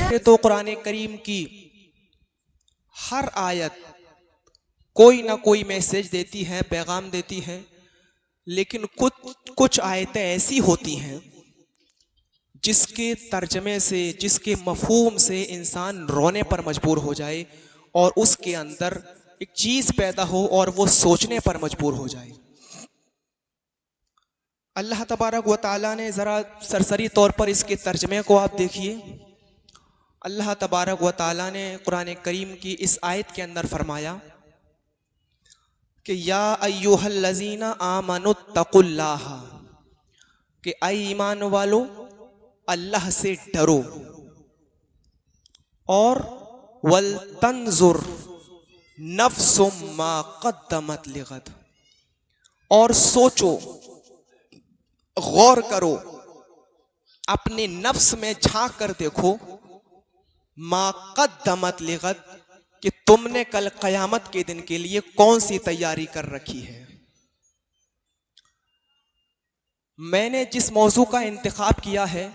ये तो कुरान करीम की हर आयत कोई ना कोई मैसेज देती है, पैगाम देती है, लेकिन कुछ आयतें ऐसी होती हैं जिसके तर्जमे से, जिसके मफहूम से इंसान रोने पर मजबूर हो जाए और उसके अंदर एक चीज पैदा हो और वो सोचने पर मजबूर हो जाए। अल्लाह तबारक व ताला ने ज़रा सरसरी तौर पर इसके तर्जमे को आप देखिए। अल्लाह तबारक व ताला ने कुरान करीम की इस आयत के अंदर फरमाया कि या अय्युहल्लज़ीना आमनुत्तकुल्लाह, कि ऐ ईमान वालो अल्लाह से डरो, और वल तंजुर नफ्सुम मा क़द्दमत लिगद, और सोचो, गौर करो, अपने नफ्स में झांक कर देखो, मा क़द्दमत लिगद, कि तुमने कल कयामत के दिन के लिए कौन सी तैयारी कर रखी है। मैंने जिस मौजू का इंतखाब किया है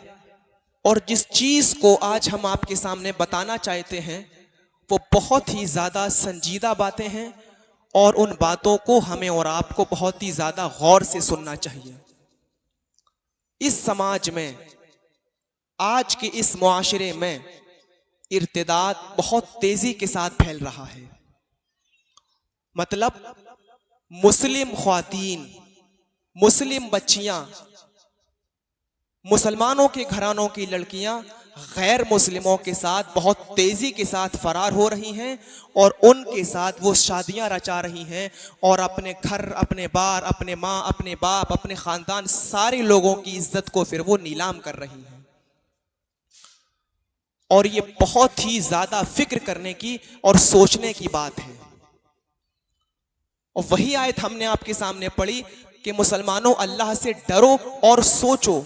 और जिस चीज को आज हम आपके सामने बताना चाहते हैं वो बहुत ही ज्यादा संजीदा बातें हैं और उन बातों को हमें और आपको बहुत ही ज्यादा गौर से सुनना चाहिए। इस समाज में, आज के इस मुआशरे में इर्तिदाद बहुत तेजी के साथ फैल रहा है। मतलब मुस्लिम ख्वातीन, मुस्लिम बच्चियां, मुसलमानों के घरानों की लड़कियां गैर मुस्लिमों के साथ बहुत तेजी के साथ फरार हो रही हैं और उनके साथ वो शादियां रचा रही हैं और अपने घर, अपने बार, अपने माँ, अपने बाप, अपने खानदान, सारे लोगों की इज्जत को फिर वो नीलाम कर रही हैं। और ये बहुत ही ज्यादा फिक्र करने की और सोचने की बात है। और वही आयत हमने आपके सामने पढ़ी कि मुसलमानों अल्लाह से डरो और सोचो।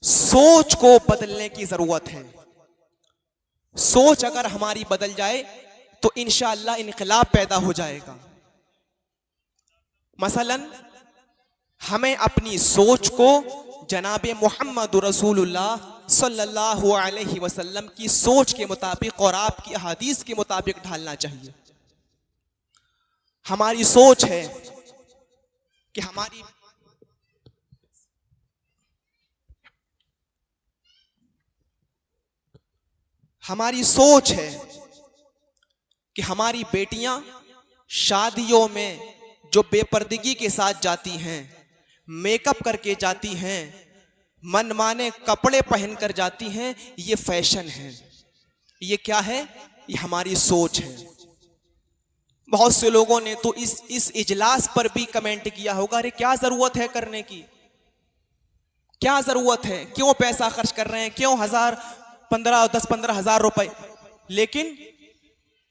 सोच को बदलने की जरूरत है। सोच अगर हमारी बदल जाए तो इंशाअल्लाह इनकलाब पैदा हो जाएगा। मसलन हमें अपनी सोच को जनाबे मोहम्मद रसूलुल्लाह सल्लल्लाहु अलैहि वसल्लम की सोच के मुताबिक और आपकी अहादीस के मुताबिक ढालना चाहिए। हमारी सोच है कि हमारी सोच है कि हमारी बेटियां शादियों में जो बेपर्दगी के साथ जाती हैं, मेकअप करके जाती हैं, मनमाने कपड़े पहनकर जाती हैं, ये फैशन है। ये क्या है? ये हमारी सोच है। बहुत से लोगों ने तो इस इजलास पर भी कमेंट किया होगा, अरे क्या जरूरत है करने की, क्या जरूरत है, क्यों पैसा खर्च कर रहे हैं, क्यों 10-15 हजार रुपए। लेकिन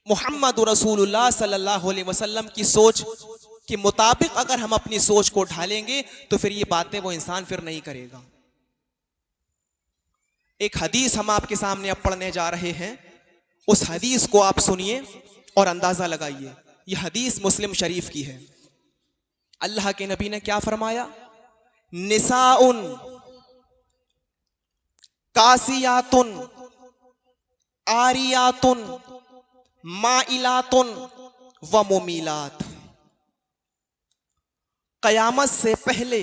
मोहम्मद रसूलुल्लाह सल्लल्लाहु अलैहि वसल्लम की सोच के मुताबिक अगर हम अपनी सोच को ढालेंगे तो फिर ये बातें वो इंसान फिर नहीं करेगा। एक हदीस हम आपके सामने अब पढ़ने जा रहे हैं, उस हदीस को आप सुनिए और अंदाजा लगाइए। यह हदीस मुस्लिम शरीफ की है। अल्लाह के नबी ने क्या फरमाया? निसाउन कासियातुन आरियातुन माइलातुन व मुमीलात। कयामत से पहले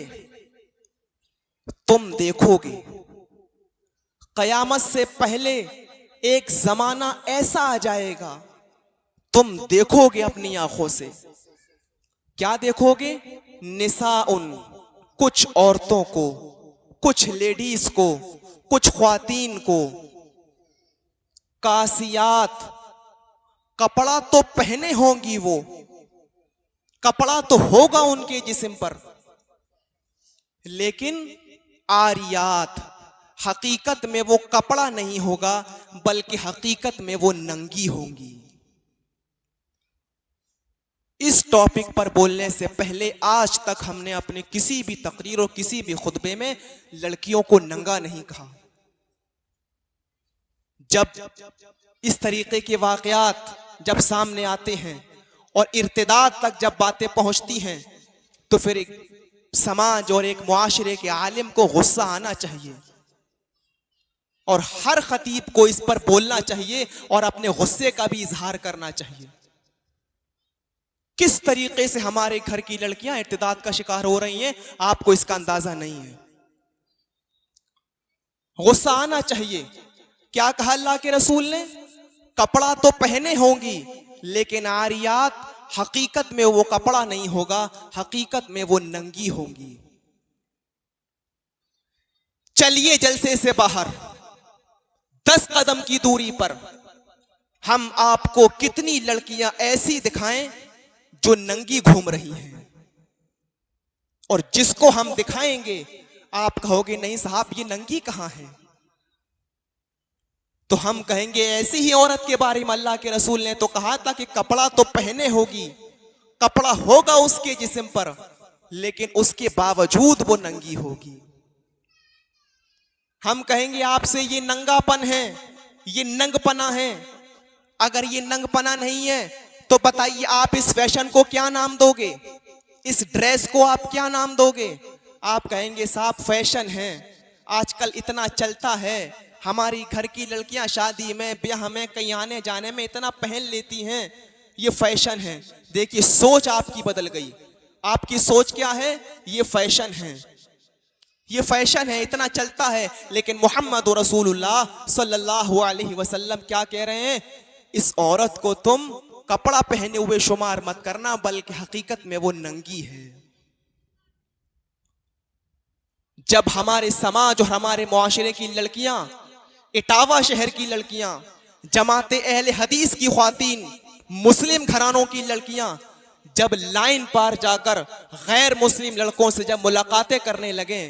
तुम देखोगे, कयामत से पहले एक जमाना ऐसा आ जाएगा, तुम देखोगे अपनी आंखों से। क्या देखोगे? निसाउन, कुछ औरतों को, कुछ लेडीज को, कुछ ख्वातीन को, कासियात, कपड़ा तो पहने होंगी, वो कपड़ा तो होगा उनके जिस्म पर, लेकिन आरियात, हकीकत में वो कपड़ा नहीं होगा बल्कि हकीकत में वो नंगी होंगी। इस टॉपिक पर बोलने से पहले आज तक हमने अपने किसी भी तकरीर और किसी भी खुतबे में लड़कियों को नंगा नहीं कहा। जब इस तरीके के वाकयात जब सामने आते हैं और इर्तिदाद तक जब बातें पहुंचती हैं तो फिर समाज और एक मुआशरे के आलिम को गुस्सा आना चाहिए और हर खतीब को इस पर बोलना चाहिए और अपने गुस्से का भी इजहार करना चाहिए। किस तरीके से हमारे घर की लड़कियां इर्तिदाद का शिकार हो रही हैं, आपको इसका अंदाजा नहीं है। गुस्सा आना चाहिए। क्या कहा अल्लाह के रसूल ने? कपड़ा तो पहने होंगी लेकिन आरियात, हकीकत में वो कपड़ा नहीं होगा, हकीकत में वो नंगी होंगी। चलिए जलसे से बाहर 10 कदम की दूरी पर हम आपको कितनी लड़कियां ऐसी दिखाएं जो नंगी घूम रही हैं, और जिसको हम दिखाएंगे आप कहोगे नहीं साहब ये नंगी कहां है, तो हम कहेंगे ऐसी ही औरत के बारे में अल्लाह के रसूल ने तो कहा था कि कपड़ा तो पहने होगी, कपड़ा होगा उसके जिस्म पर, लेकिन उसके बावजूद वो नंगी होगी। हम कहेंगे आपसे ये नंगापन है, ये नंगपना है। अगर ये नंगपना नहीं है तो बताइए आप इस फैशन को क्या नाम दोगे, इस ड्रेस को आप क्या नाम दोगे? आप कहेंगे साहब फैशन है, आजकल इतना चलता है, हमारी घर की लड़कियां शादी में, ब्याह में, कहीं आने जाने में इतना पहन लेती हैं, ये फैशन है। देखिए सोच आपकी बदल गई। आपकी सोच क्या है? ये फैशन है, ये फैशन है, इतना चलता है। लेकिन मोहम्मद रसूलुल्लाह सल्लल्लाहु अलैहि वसल्लम क्या कह रहे हैं? इस औरत को तुम कपड़ा पहने हुए शुमार मत करना, बल्कि हकीकत में वो नंगी है। जब हमारे समाज और हमारे मुआशरे की लड़कियां, इटावा शहर की लड़कियां, जमाते अहले हदीस की ख्वातीन, मुस्लिम घरानों की लड़कियां जब लाइन पार जाकर गैर मुस्लिम लड़कों से जब मुलाकातें करने लगे,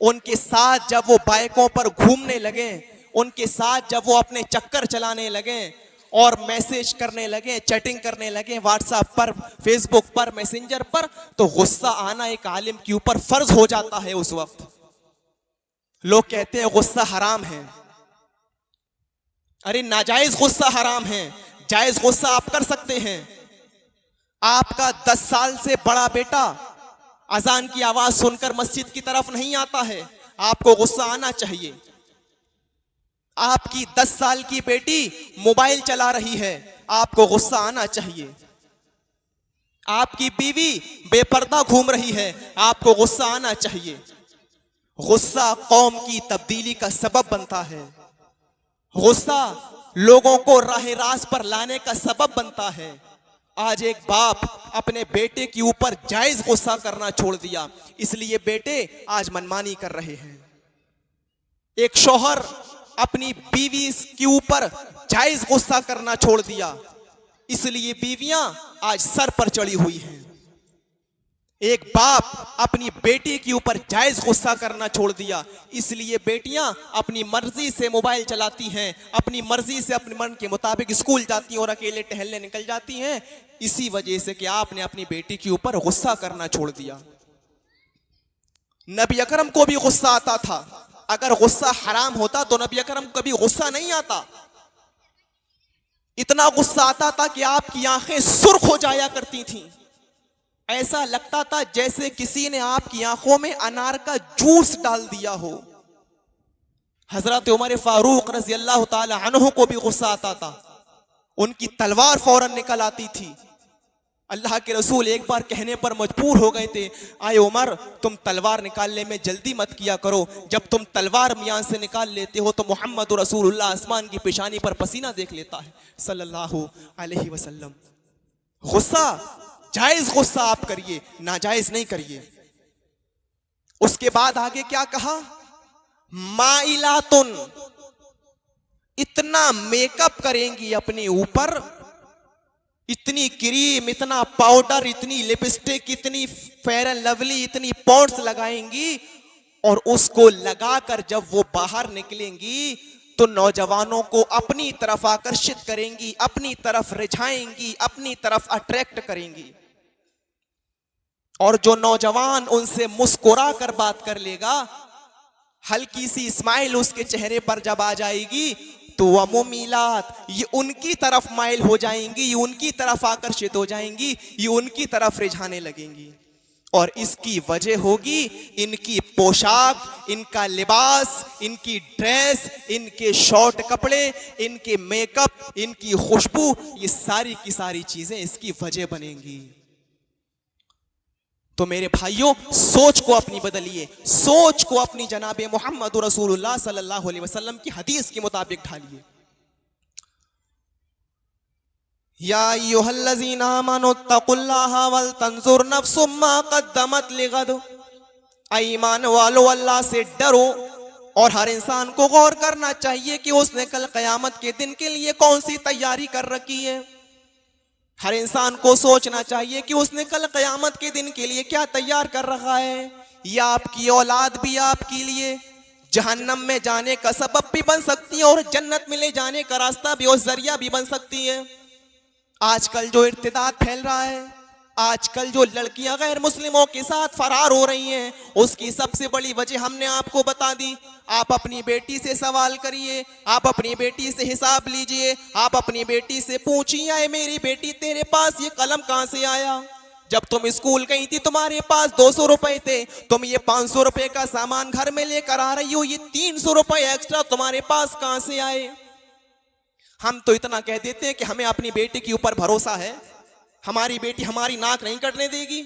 उनके साथ जब वो बाइकों पर घूमने लगे, उनके साथ जब वो अपने चक्कर चलाने लगे और मैसेज करने लगे, चैटिंग करने लगे व्हाट्सएप पर, फेसबुक पर, मैसेंजर पर, तो गुस्सा आना एक आलिम के ऊपर फर्ज हो जाता है। उस वक्त लोग कहते हैं गुस्सा हराम है। अरे नाजायज गुस्सा हराम है, जायज गुस्सा आप कर सकते हैं। आपका 10 साल से बड़ा बेटा अजान की आवाज सुनकर मस्जिद की तरफ नहीं आता है, आपको गुस्सा आना चाहिए। आपकी 10 साल की बेटी मोबाइल चला रही है, आपको गुस्सा आना चाहिए। आपकी बीवी बेपर्दा घूम रही है, आपको गुस्सा आना चाहिए। गुस्सा कौम की तब्दीली का सबब बनता है, गुस्सा लोगों को राह रास्त पर लाने का सबब बनता है। आज एक बाप अपने बेटे के ऊपर जायज गुस्सा करना छोड़ दिया, इसलिए बेटे आज मनमानी कर रहे हैं। एक शौहर अपनी बीवी के ऊपर जायज गुस्सा करना छोड़ दिया, इसलिए बीवियां आज सर पर चढ़ी हुई हैं। एक बाप अपनी बेटी के ऊपर जायज गुस्सा करना छोड़ दिया, इसलिए बेटियां अपनी मर्जी से मोबाइल चलाती हैं, अपनी मर्जी से अपने मन के मुताबिक स्कूल जाती हैं और अकेले टहलने निकल जाती हैं, इसी वजह से कि आपने अपनी बेटी के ऊपर गुस्सा करना छोड़ दिया। नबी अकरम को भी गुस्सा आता था। अगर गुस्सा हराम होता तो नबी अकरम को कभी गुस्सा नहीं आता। इतना गुस्सा आता था कि आपकी आंखें सुर्ख हो जाया करती थीं, ऐसा लगता था जैसे किसी ने आपकी आंखों में अनार का जूस डाल दिया हो। हजरत उमर फारूक रज़ी अल्लाह ताला अन्हु को भी गुस्सा आता था, उनकी तलवार फौरन निकल आती थी। अल्लाह के रसूल एक बार कहने पर मजबूर हो गए थे, आए उमर तुम तलवार निकालने में जल्दी मत किया करो, जब तुम तलवार मियां से निकाल लेते हो तो मोहम्मद रसूलुल्लाह आसमान की पेशानी पर पसीना देख लेता है सल्लल्लाहु अलैहि वसल्लम। गुस्सा जायज गुस्सा आप करिए, नाजायज नहीं करिए। उसके बाद आगे क्या कहा? माइलातुन, इतना मेकअप करेंगी अपने ऊपर, इतनी क्रीम, इतना पाउडर, इतनी लिपस्टिक, इतनी फेयर एंड लवली, इतनी पॉन्ड्स लगाएंगी, और उसको लगाकर जब वो बाहर निकलेंगी तो नौजवानों को अपनी तरफ आकर्षित करेंगी, अपनी तरफ रिझाएंगी, अपनी तरफ अट्रैक्ट करेंगी। और जो नौजवान उनसे मुस्कुरा कर बात कर लेगा, हल्की सी स्माइल उसके चेहरे पर जब आ जाएगी तो वह मुमीलात, ये उनकी तरफ माइल हो जाएंगी, ये उनकी तरफ आकर्षित हो जाएंगी, ये उनकी तरफ रिझाने लगेंगी। और इसकी वजह होगी इनकी पोशाक, इनका लिबास, इनकी ड्रेस, इनके शॉर्ट कपड़े, इनके मेकअप, इनकी खुशबू, ये सारी की सारी चीजें इसकी वजह बनेंगी। तो मेरे भाइयों, सोच को अपनी बदलिए, सोच को अपनी जनाबे मोहम्मद रसूलुल्लाह सल्लल्लाहु अलैहि वसल्लम की हदीस के मुताबिक ढालिए। या अय्युहल्लज़ीना आमनू तक़ुल्लाहा वल तंजुर नफ्सुम मा क़द्दमत लिग़द। ईमान वालो, अल्लाह से डरो और हर इंसान को गौर करना चाहिए कि उसने कल क़यामत के दिन के लिए कौन सी तैयारी कर रखी है। हर इंसान को सोचना चाहिए कि उसने कल क़यामत के दिन के लिए क्या तैयार कर रखा है। या आपकी औलाद भी आपके लिए जहन्नम में जाने का सबब भी बन सकती है और जन्नत में ले जाने का रास्ता भी और जरिया भी बन सकती है। आजकल जो इर्तिदाद फैल रहा है, आजकल जो लड़कियां गैर मुस्लिमों के साथ फरार हो रही हैं, उसकी सबसे बड़ी वजह हमने आपको बता दी। आप अपनी बेटी से सवाल करिए, आप अपनी बेटी से हिसाब लीजिए, आप अपनी बेटी से पूछिए, आए मेरी बेटी तेरे पास ये कलम कहां से आया? जब तुम स्कूल गई थी तुम्हारे पास 200 रुपए थे, तुम ये 500 रुपए का सामान घर में लेकर आ रही हो, ये 300 रुपए एक्स्ट्रा तुम्हारे पास कहां से आए? हम तो इतना कह देते हैं कि हमें अपनी बेटी के ऊपर भरोसा है, हमारी बेटी हमारी नाक नहीं कटने देगी,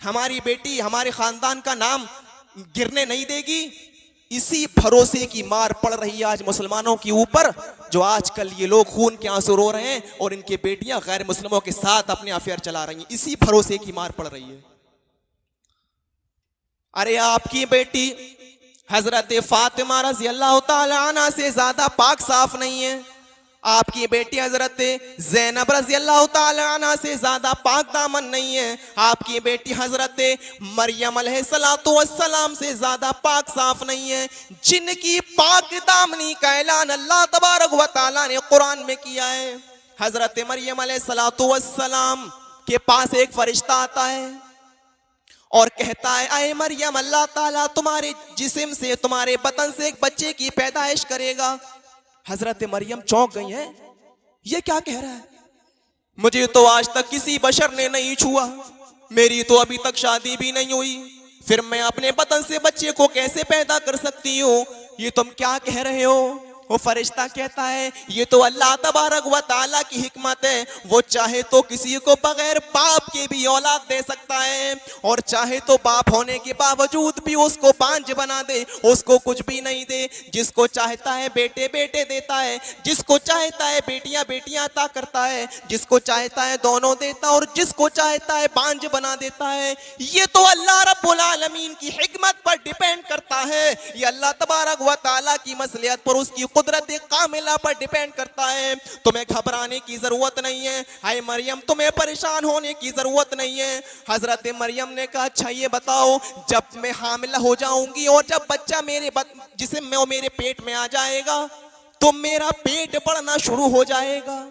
हमारी बेटी हमारे खानदान का नाम गिरने नहीं देगी। इसी भरोसे की मार पड़ रही है आज मुसलमानों के ऊपर, जो आजकल ये लोग खून के आंसू रो रहे हैं और इनकी बेटियां गैर मुस्लिमों के साथ अपने अफेयर चला रही हैं। इसी भरोसे की मार पड़ रही है। अरे आपकी बेटी हजरत फातिमा रज़ी अल्लाह तआला अन्हा से ज्यादा पाक साफ नहीं है, आपकी बेटी हजरत ज़ैनब रज़ी अल्लाह तआला अन्हा से ज्यादा पाक दामन नहीं है, आपकी बेटी हजरत मरियम अलैहिस्सलातु वस्सलाम से ज्यादा पाक साफ नहीं है, जिनकी पाक दामनी का ऐलान अल्लाह तबारक व तआला ने कुरान में किया है। हजरत मरियम अलैहिस्सलातु वस्सलाम के पास एक फरिश्ता आता है और कहता है, अय मरियम, अल्लाह ताला तुम्हारे जिस्म से, तुम्हारे बदन से एक बच्चे की पैदाइश करेगा। हजरत मरियम चौंक गई हैं, ये क्या कह रहा है? मुझे तो आज तक किसी बशर ने नहीं छुआ, मेरी तो अभी तक शादी भी नहीं हुई, फिर मैं अपने बदन से बच्चे को कैसे पैदा कर सकती हूँ? ये तुम क्या कह रहे हो? वो फरिश्ता कहता है, ये तो अल्लाह तबारक व तआला की हिकमत है, वो चाहे तो किसी को बगैर बाप के भी औलाद दे सकता है और चाहे तो बाप होने के बावजूद भी उसको बांझ बना दे, उसको कुछ भी नहीं दे। जिसको चाहता है बेटे बेटे देता है, जिसको चाहता है बेटियां बेटियां अता करता है, जिसको चाहता है दोनों देता और जिसको चाहता है बांझ बना देता है। ये तो अल्लाह रब्बुल आलमीन की हिकमत पर डिपेंड करता है, ये अल्लाह तबारक व तआला की मसलियत पर, उसकी कुदरत कामिला पर डिपेंड करता है। तुम्हें घबराने की जरूरत नहीं है, हाय मरियम, तुम्हें परेशान होने की जरूरत नहीं है। हजरत मरियम ने कहा, अच्छा ये बताओ, जब मैं हामिला हो जाऊंगी और जब बच्चा मेरे जिसे मैं मेरे पेट में आ जाएगा तो मेरा पेट बढ़ना शुरू हो जाएगा।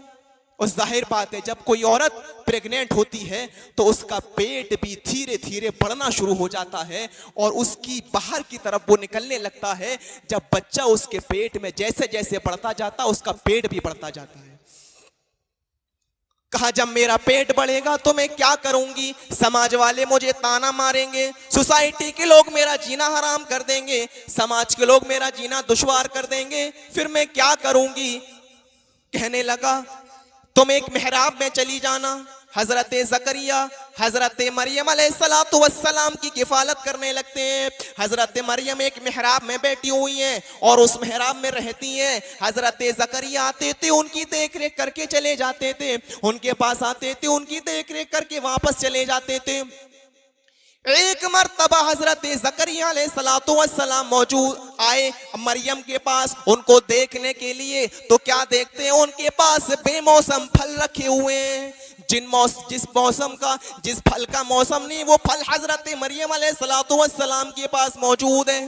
और जाहिर बात है, जब कोई औरत प्रेग्नेंट होती है तो उसका पेट भी धीरे धीरे बढ़ना शुरू हो जाता है और उसकी बाहर की तरफ वो निकलने लगता है। जब बच्चा उसके पेट में जैसे जैसे बढ़ता जाता है, उसका पेट भी बढ़ता जाता है। कहा, जब मेरा पेट बढ़ेगा तो मैं क्या करूंगी? समाज वाले मुझे ताना मारेंगे, सोसाइटी के लोग मेरा जीना हराम कर देंगे, समाज के लोग मेरा जीना दुश्वार कर देंगे, फिर मैं क्या करूंगी? कहने लगा, तुम एक मेहराब में चली जाना। हजरत ज़करिया हजरत मरियम अलैहिस्सलातु वस्सलाम की किफालत करने लगते हैं। हजरत मरियम एक मेहराब में बैठी हुई हैं और उस मेहराब में रहती हैं। हजरत ज़करिया आते थे, उनकी देख रेख करके चले जाते थे, उनके पास आते थे, उनकी देख रेख करके वापस चले जाते थे। एक मर्तबा हजरत ज़करिया अलैहिस्सलातु वस्सलाम मौजूद आए मरियम के पास उनको देखने के लिए, तो क्या देखते हैं? उनके पास बेमौसम फल रखे हुए हैं। जिस फल का मौसम नहीं, वो फल हजरत मरियम अलैहिस्सलातु वस्सलाम के पास मौजूद है।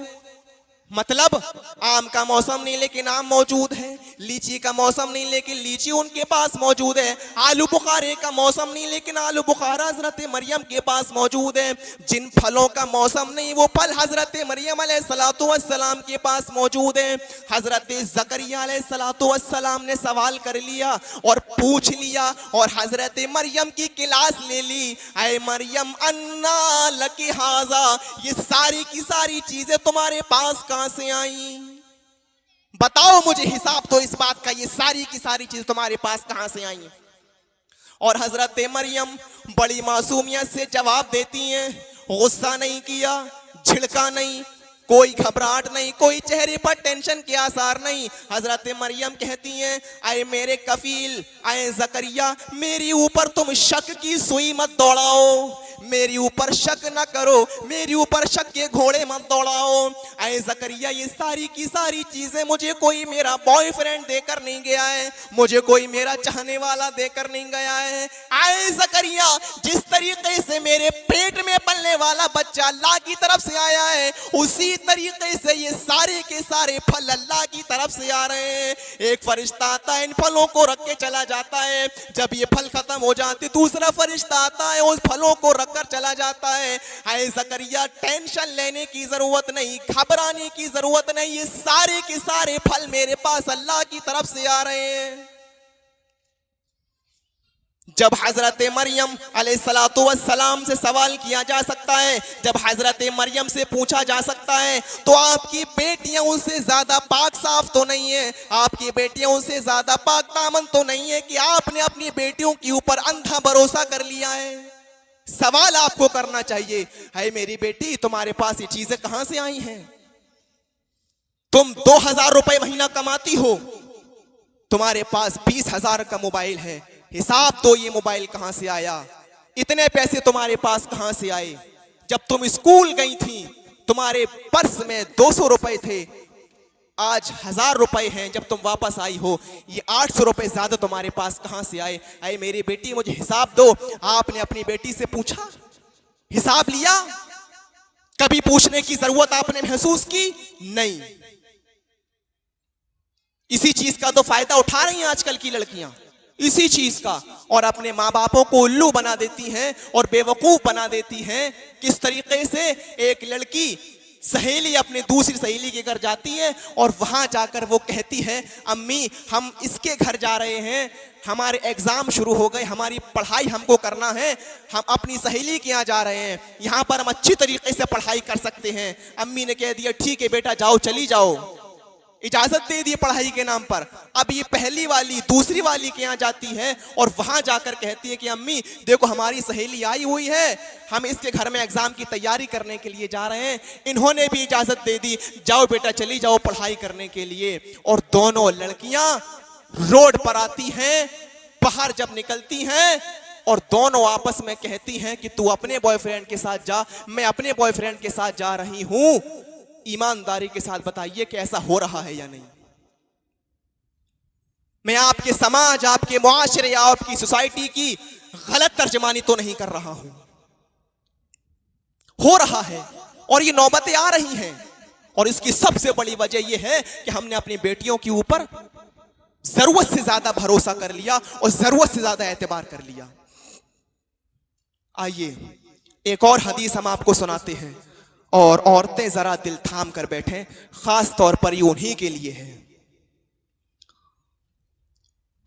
मतलब आम का मौसम नहीं लेकिन आम मौजूद है, लीची का मौसम नहीं लेकिन लीची उनके पास मौजूद है, आलू बुखारे का मौसम नहीं लेकिन आलू बुखारा हजरत मरियम के पास मौजूद है। जिन फलों का मौसम नहीं वो फल हजरत मरियम अलैहिस्सलातु वस्सलाम के पास मौजूद है। हजरत ज़करिया अलैहिस्सलातु वस्सलाम ने सवाल कर लिया और पूछ लिया और हजरत मरियम की क्लास ले ली। ऐ मरियम अन्ना लकी हाजा, ये सारी की सारी चीजें तुम्हारे पास कहां से आई? बताओ मुझे हिसाब तो इस बात का, ये सारी की सारी चीज तुम्हारे पास कहां से आई? और हजरत मरियम बड़ी मासूमियत से जवाब देती हैं, गुस्सा नहीं किया, झिड़का नहीं, कोई घबराहट नहीं, कोई चेहरे पर टेंशन के आसार नहीं। हजरत मरियम कहती हैं, आए मेरे कफील, आए ज़करिया, मेरी ऊपर तुम शक की सुई मत दौड़ाओ, मेरी ऊपर शक न करो, मेरी ऊपर शक के घोड़े मत दौड़ाओ। आए ज़करिया, ये सारी की सारी चीजें मुझे कोई मेरा बॉयफ्रेंड देकर नहीं गया है, मुझे कोई मेरा चाहने वाला देकर नहीं गया है। आए ज़करिया, जिस तरीके से मेरे पेट में पलने वाला बच्चा अल्लाह की तरफ से आया है, उसी तरीके से ये सारे के सारे फल अल्लाह की तरफ से आ रहे हैं। एक फरिश्ता आता है, इन फलों को रख के चला जाता है, जब ये फल खत्म हो जाते दूसरा फरिश्ता आता है, उस फलों को रख कर चला जाता है। हाय ज़करिया, टेंशन लेने की जरूरत नहीं, घबराने की जरूरत नहीं, ये सारे के सारे फल मेरे पास अल्लाह की तरफ से आ रहे हैं। जब हजरत मरियम अलैहिस्सलातु वस्सलाम से सवाल किया जा सकता है, जब हजरत मरियम से पूछा जा सकता है, तो आपकी बेटियां उनसे ज्यादा पाक साफ तो नहीं है, आपकी बेटियां उनसे ज्यादा पाक दामन तो नहीं है कि आपने अपनी बेटियों के ऊपर अंधा भरोसा कर लिया है। सवाल आपको करना चाहिए, है मेरी बेटी, तुम्हारे पास ये चीजें कहां से आई हैं? तुम 2000 रुपए महीना कमाती हो, तुम्हारे पास 20,000 का मोबाइल है, हिसाब तो ये मोबाइल कहां से आया? इतने पैसे तुम्हारे पास कहां से आए? जब तुम स्कूल गई थी तुम्हारे पर्स में 200 रुपए थे, आज 1000 रुपए हैं। जब तुम वापस आई हो ये 800 रुपए ज्यादा तुम्हारे पास कहां से आए? अरे मेरी बेटी, मुझे हिसाब दो। आपने अपनी बेटी से पूछा, हिसाब लिया? कभी पूछने की जरूरत आपने महसूस की? नहीं। इसी चीज का तो फायदा उठा रही हैं आजकल की लड़कियां, इसी चीज का, और अपने माँ बापों को उल्लू बना देती हैं और बेवकूफ बना देती हैं। किस तरीके से एक लड़की सहेली अपनी दूसरी सहेली के घर जाती है और वहां जाकर वो कहती है, अम्मी हम इसके घर जा रहे हैं, हमारे एग्जाम शुरू हो गए, हमारी पढ़ाई हमको करना है, हम अपनी सहेली के यहाँ जा रहे हैं, यहाँ पर हम अच्छी तरीके से पढ़ाई कर सकते हैं। अम्मी ने कह दिया, ठीक है बेटा जाओ, चली जाओ, इजाजत दे दी पढ़ाई के नाम पर। अब ये पहली वाली दूसरी वाली के यहाँ जाती है और वहां जाकर कहती है कि अम्मी देखो हमारी सहेली आई हुई है, हम इसके घर में एग्जाम की तैयारी करने के लिए जा रहे हैं, इन्होंने भी इजाजत दे दी, जाओ बेटा चली जाओ पढ़ाई करने के लिए। और दोनों लड़कियां रोड पर आती हैं, बाहर जब निकलती हैं और दोनों आपस में कहती हैं कि तू अपने बॉयफ्रेंड के साथ जा, मैं अपने बॉयफ्रेंड के साथ जा रही हूं। ईमानदारी के साथ बताइए कि ऐसा हो रहा है या नहीं? मैं आपके समाज, आपके मुआशरे या आपकी सोसाइटी की गलत तर्जमानी तो नहीं कर रहा हूं, हो रहा है और ये नौबतें आ रही हैं। और इसकी सबसे बड़ी वजह यह है कि हमने अपनी बेटियों के ऊपर जरूरत से ज्यादा भरोसा कर लिया और जरूरत से ज्यादा एतबार कर लिया। आइए एक और हदीस हम आपको सुनाते हैं, और औरतें जरा दिल थाम कर बैठें, खास तौर पर ये उन्हीं के लिए है।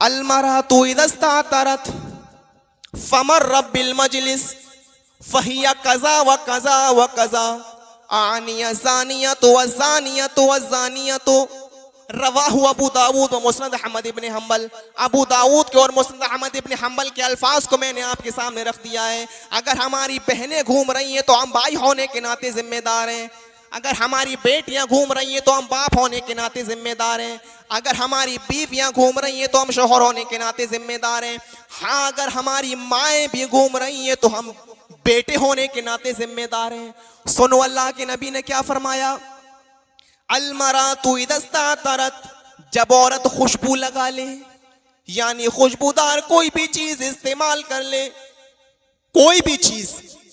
अलमरातु इदस्तातरत फमर्रत बिल मजलिस फहिया कज़ा व कज़ा व कज़ा आनिया ज़ानियतु व ज़ानियतु व ज़ानियतु। रवाहु अबू दाऊद व मुस्नद अहमद इब्न हम्बल। अबू दाऊद के और मुस्नद अहमद इब्न हम्बल के अल्फाज को मैंने आपके सामने रख दिया है। अगर हमारी बहनें घूम रही हैं तो हम भाई होने के नाते जिम्मेदार हैं, अगर हमारी बेटियां घूम रही हैं तो हम बाप होने के नाते जिम्मेदार हैं, अगर हमारी बीवियां घूम रही हैं तो हम शौहर होने के नाते जिम्मेदार हैं, हाँ अगर हमारी माएँ भी घूम रही हैं तो हम बेटे होने के नाते जिम्मेदार हैं। सुनो अल्लाह के नबी ने क्या फरमाया, अलमरातु इदस्तातरत, जब औरत खुशबू लगा ले, यानी खुशबूदार कोई भी चीज इस्तेमाल कर ले, कोई भी चीज,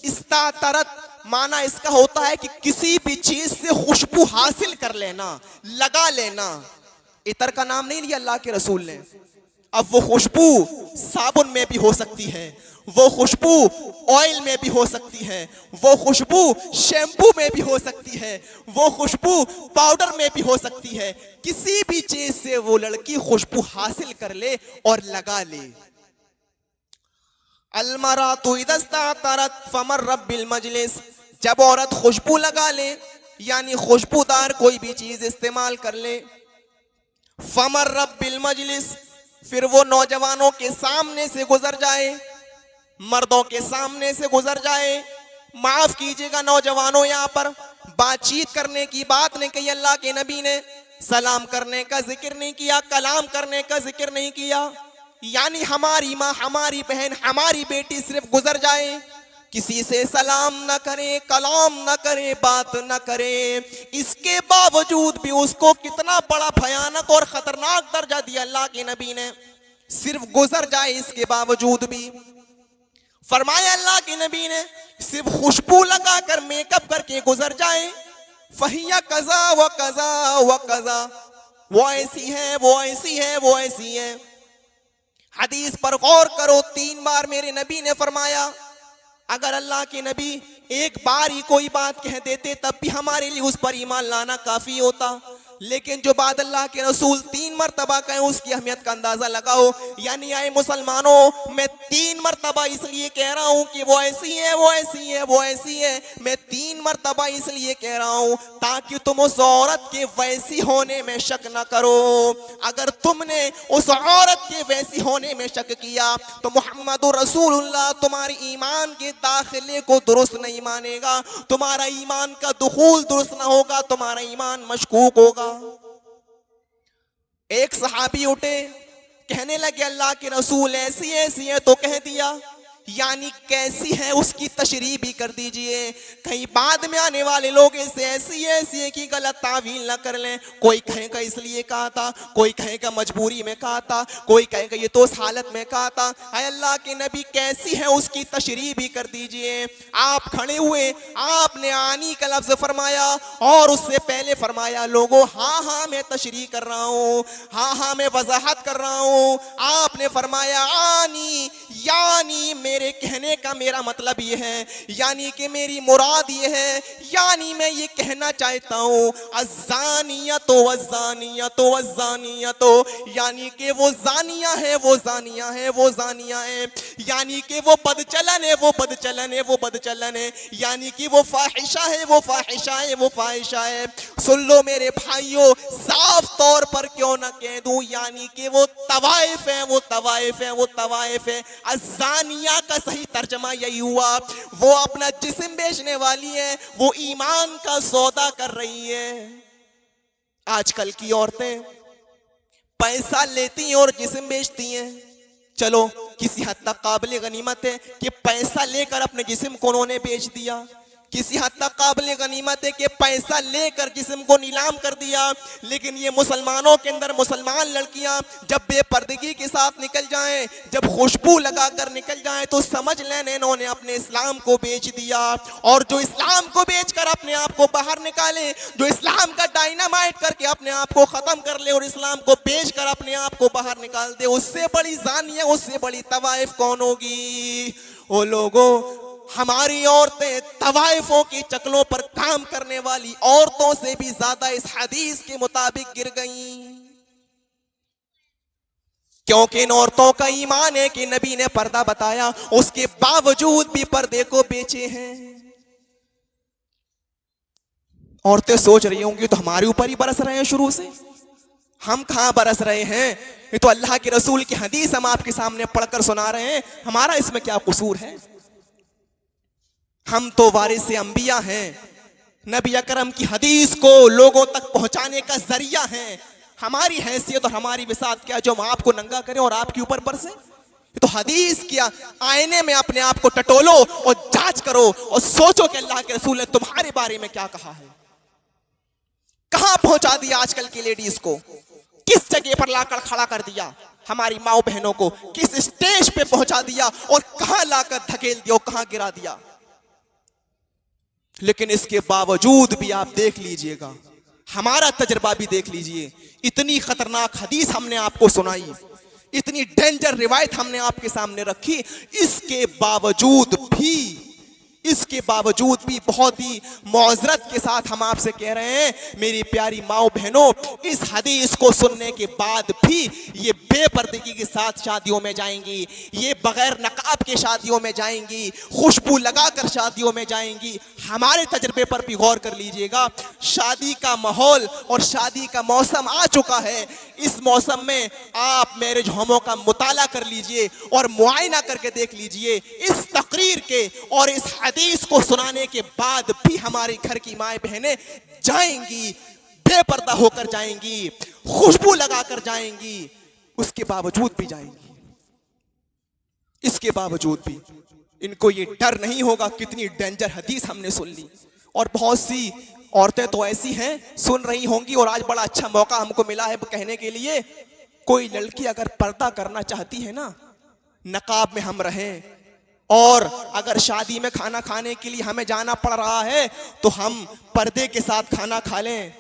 इस्तातरत माना इसका होता है कि किसी भी चीज से खुशबू हासिल कर लेना, लगा लेना। इतर का नाम नहीं लिया अल्लाह के रसूल ने। अब वो खुशबू साबुन में भी हो सकती है, वो खुशबू ऑयल में भी हो सकती है, वो खुशबू शैम्पू में भी हो सकती है, वो खुशबू पाउडर में भी हो सकती है। किसी भी चीज से वो लड़की खुशबू हासिल कर ले और लगा ले। अलमरातु इदस्तातरत फमर्रत बिल मजलिस, जब औरत खुशबू लगा ले यानी खुशबूदार कोई भी चीज इस्तेमाल कर ले, फमर्रत बिल मजलिस, फिर वो नौजवानों के सामने से गुजर जाए, मर्दों के सामने से गुजर जाए। माफ कीजिएगा नौजवानों, यहाँ पर बातचीत करने की बात नहीं कही अल्लाह के नबी ने, सलाम करने का जिक्र नहीं किया, कलाम करने का जिक्र नहीं किया। यानी हमारी माँ, हमारी बहन, हमारी बेटी सिर्फ गुजर जाए, किसी से सलाम न करे, कलाम न करे, बात न करे, इसके बावजूद भी उसको कितना बड़ा भयानक और खतरनाक दर्जा दिया अल्लाह के नबी ने। सिर्फ गुजर जाए इसके बावजूद भी फरमाया अल्लाह के नबी ने, सिर्फ खुशबू लगाकर मेकअप करके गुजर जाए, फहिया कजा व कजा व कजा, वो ऐसी है, वो ऐसी है, वो ऐसी है। हदीस पर गौर करो, 3 बार मेरे नबी ने फरमाया। अगर अल्लाह के नबी एक बार ही कोई बात कह देते तब भी हमारे लिए उस पर ईमान लाना काफी होता, लेकिन जो बात अल्लाह के रसूल 3 मरतबा कहे उसकी अहमियत का अंदाजा लगाओ। यानी आए मुसलमानों, मैं 3 मरतबा इसलिए कह रहा हूं कि वो ऐसी है, वो ऐसी है, वो ऐसी है। मैं 3 मरतबा इसलिए कह रहा हूं ताकि तुम उस औरत के वैसी होने में शक न करो। अगर तुमने उस औरत के वैसी होने में शक किया तो मुहम्मदुर रसूलुल्लाह तुम्हारे ईमान के दाखिले को दुरुस्त नहीं मानेगा, तुम्हारा ईमान का दुखूल दुरुस्त ना होगा, तुम्हारा ईमान मशकूक होगा। एक सहाबी उठे, कहने लगे अल्लाह के रसूल ऐसी ऐसी है, तो कह दिया, यानी कैसी है उसकी तशरीह भी कर दीजिए, कहीं बाद में आने वाले लोग इसे ऐसी ऐसी है कि गलत तावील ना कर लें। कोई कहेगा इसलिए कहा था, कोई कहेगा मजबूरी में कहा था, कोई कहेगा ये तो उस हालत में कहा था। हाय अल्लाह के नबी कैसी है उसकी तशरीह भी कर दीजिए। आप खड़े हुए, आपने आनी का लफ्ज फरमाया और उससे पहले फरमाया लोगों हाँ हाँ मैं तशरीह कर रहा हूँ, हाँ हाँ मैं वजाहत कर रहा हूँ। आपने फरमाया आनी, यानी मेरे कहने का मेरा मतलब ये है, यानी कि मेरी मुराद ये है, यानी मैं ये कहना चाहता हूँ अज़्ज़ानियतो वज़्ज़ानियतो वज़्ज़ानियतो, यानी कि वो जानिया है, वो जानिया है, वो जानिया है, यानी कि वो बदचलन है, वो बदचलन है, वो बदचलन है, यानी कि वो फाहिशा है, वो फाहिशा है, वो फाहिशा है। सुन लो मेरे भाइयों, साफ तौर पर क्यों ना कह दूं, यानी कि वो तवाइफ है, वो तवाइफ है, वो तवाइफ है। अज़्ज़ानिया का सही तर्जमा यही हुआ, वो अपना जिस्म बेचने वाली है, वो ईमान का सौदा कर रही है। आजकल की औरतें पैसा लेती हैं और जिस्म बेचती हैं। चलो किसी हद तक काबिल गनीमत है कि पैसा लेकर अपने जिस्म को उन्होंने बेच दिया, किसी हद तक काबिल गनीमत है कि पैसा लेकर जिस्म को नीलाम कर दिया। लेकिन ये मुसलमानों के अंदर मुसलमान लड़कियां जब बेपर्दगी के साथ निकल जाएं, जब खुशबू लगाकर निकल जाएं, तो समझ लें इन्होंने अपने इस्लाम को बेच दिया। और जो इस्लाम को बेचकर अपने आप को बाहर निकाले, जो इस्लाम का डायनामाइट करके अपने आप को खत्म कर ले और इस्लाम को बेचकर अपने आप को बाहर निकाल दे, उससे बड़ी जानिया, उससे बड़ी तवाइफ कौन होगी। ओ लोगों, हमारी औरतें तवाइफों की चकलों पर काम करने वाली औरतों से भी ज्यादा इस हदीस के मुताबिक गिर गईं, क्योंकि इन औरतों का ईमान है कि नबी ने पर्दा बताया, उसके बावजूद भी पर्दे को बेचे हैं। औरतें सोच रही होंगी तो हमारे ऊपर ही बरस रहे हैं शुरू से, हम कहां बरस रहे हैं, ये तो अल्लाह के रसूल की हदीस हम आपके सामने पढ़कर सुना रहे हैं, हमारा इसमें क्या कसूर है। हम तो वारिस अंबिया हैं, नबी अकरम की हदीस को लोगों तक पहुंचाने का जरिया हैं। हमारी हैसियत और हमारी विसात क्या जो हम आपको नंगा करें और आपके ऊपर बरसे। तो हदीस क्या, आईने में अपने आप को टटोलो और जांच करो और सोचो कि अल्लाह के रसूल ने तुम्हारे बारे में क्या कहा है। कहां पहुंचा दिया आजकल की लेडीज को, किस जगह पर लाकर खड़ा कर दिया हमारी माओ बहनों को, किस स्टेज पे पहुंचा दिया और कहां लाकर धकेल दिया और कहां गिरा दिया। लेकिन इसके बावजूद भी आप देख लीजिएगा, हमारा तजर्बा भी देख लीजिए। इतनी खतरनाक हदीस हमने आपको सुनाई, इतनी डेंजर रिवायत हमने आपके सामने रखी, इसके बावजूद भी बहुत ही मौजरत के साथ हम आपसे कह रहे हैं, मेरी प्यारी माओ बहनों, इस हदीस को सुनने के बाद भी ये बेपर्दगी के साथ शादियों में जाएंगी, ये बगैर नकाब के शादियों में जाएंगी, खुशबू लगाकर शादियों में जाएंगी। हमारे तजर्बे पर भी गौर कर लीजिएगा। शादी का माहौल और शादी का मौसम आ चुका है। इस मौसम में आप मैरिज होमों का मुताला कर लीजिए और मुआयना करके देख लीजिए। इस तकरीर के और इस हदीस को सुनाने के बाद भी हमारे घर की माएं बहनें जाएंगी, बेपर्दा होकर जाएंगी, खुशबू लगाकर जाएंगी, उसके बावजूद भी जाएंगी। इसके बावजूद भी इनको ये डर नहीं होगा। कितनी डेंजर हदीस हमने सुन ली। और बहुत सी औरतें तो ऐसी हैं, सुन रही होंगी, और आज बड़ा अच्छा मौका हमको मिला है कहने के लिए, कोई लड़की अगर पर्दा करना चाहती है ना, नकाब में हम रहें, और अगर शादी में खाना खाने के लिए हमें जाना पड़ रहा है तो हम पर्दे के साथ खाना खा लें,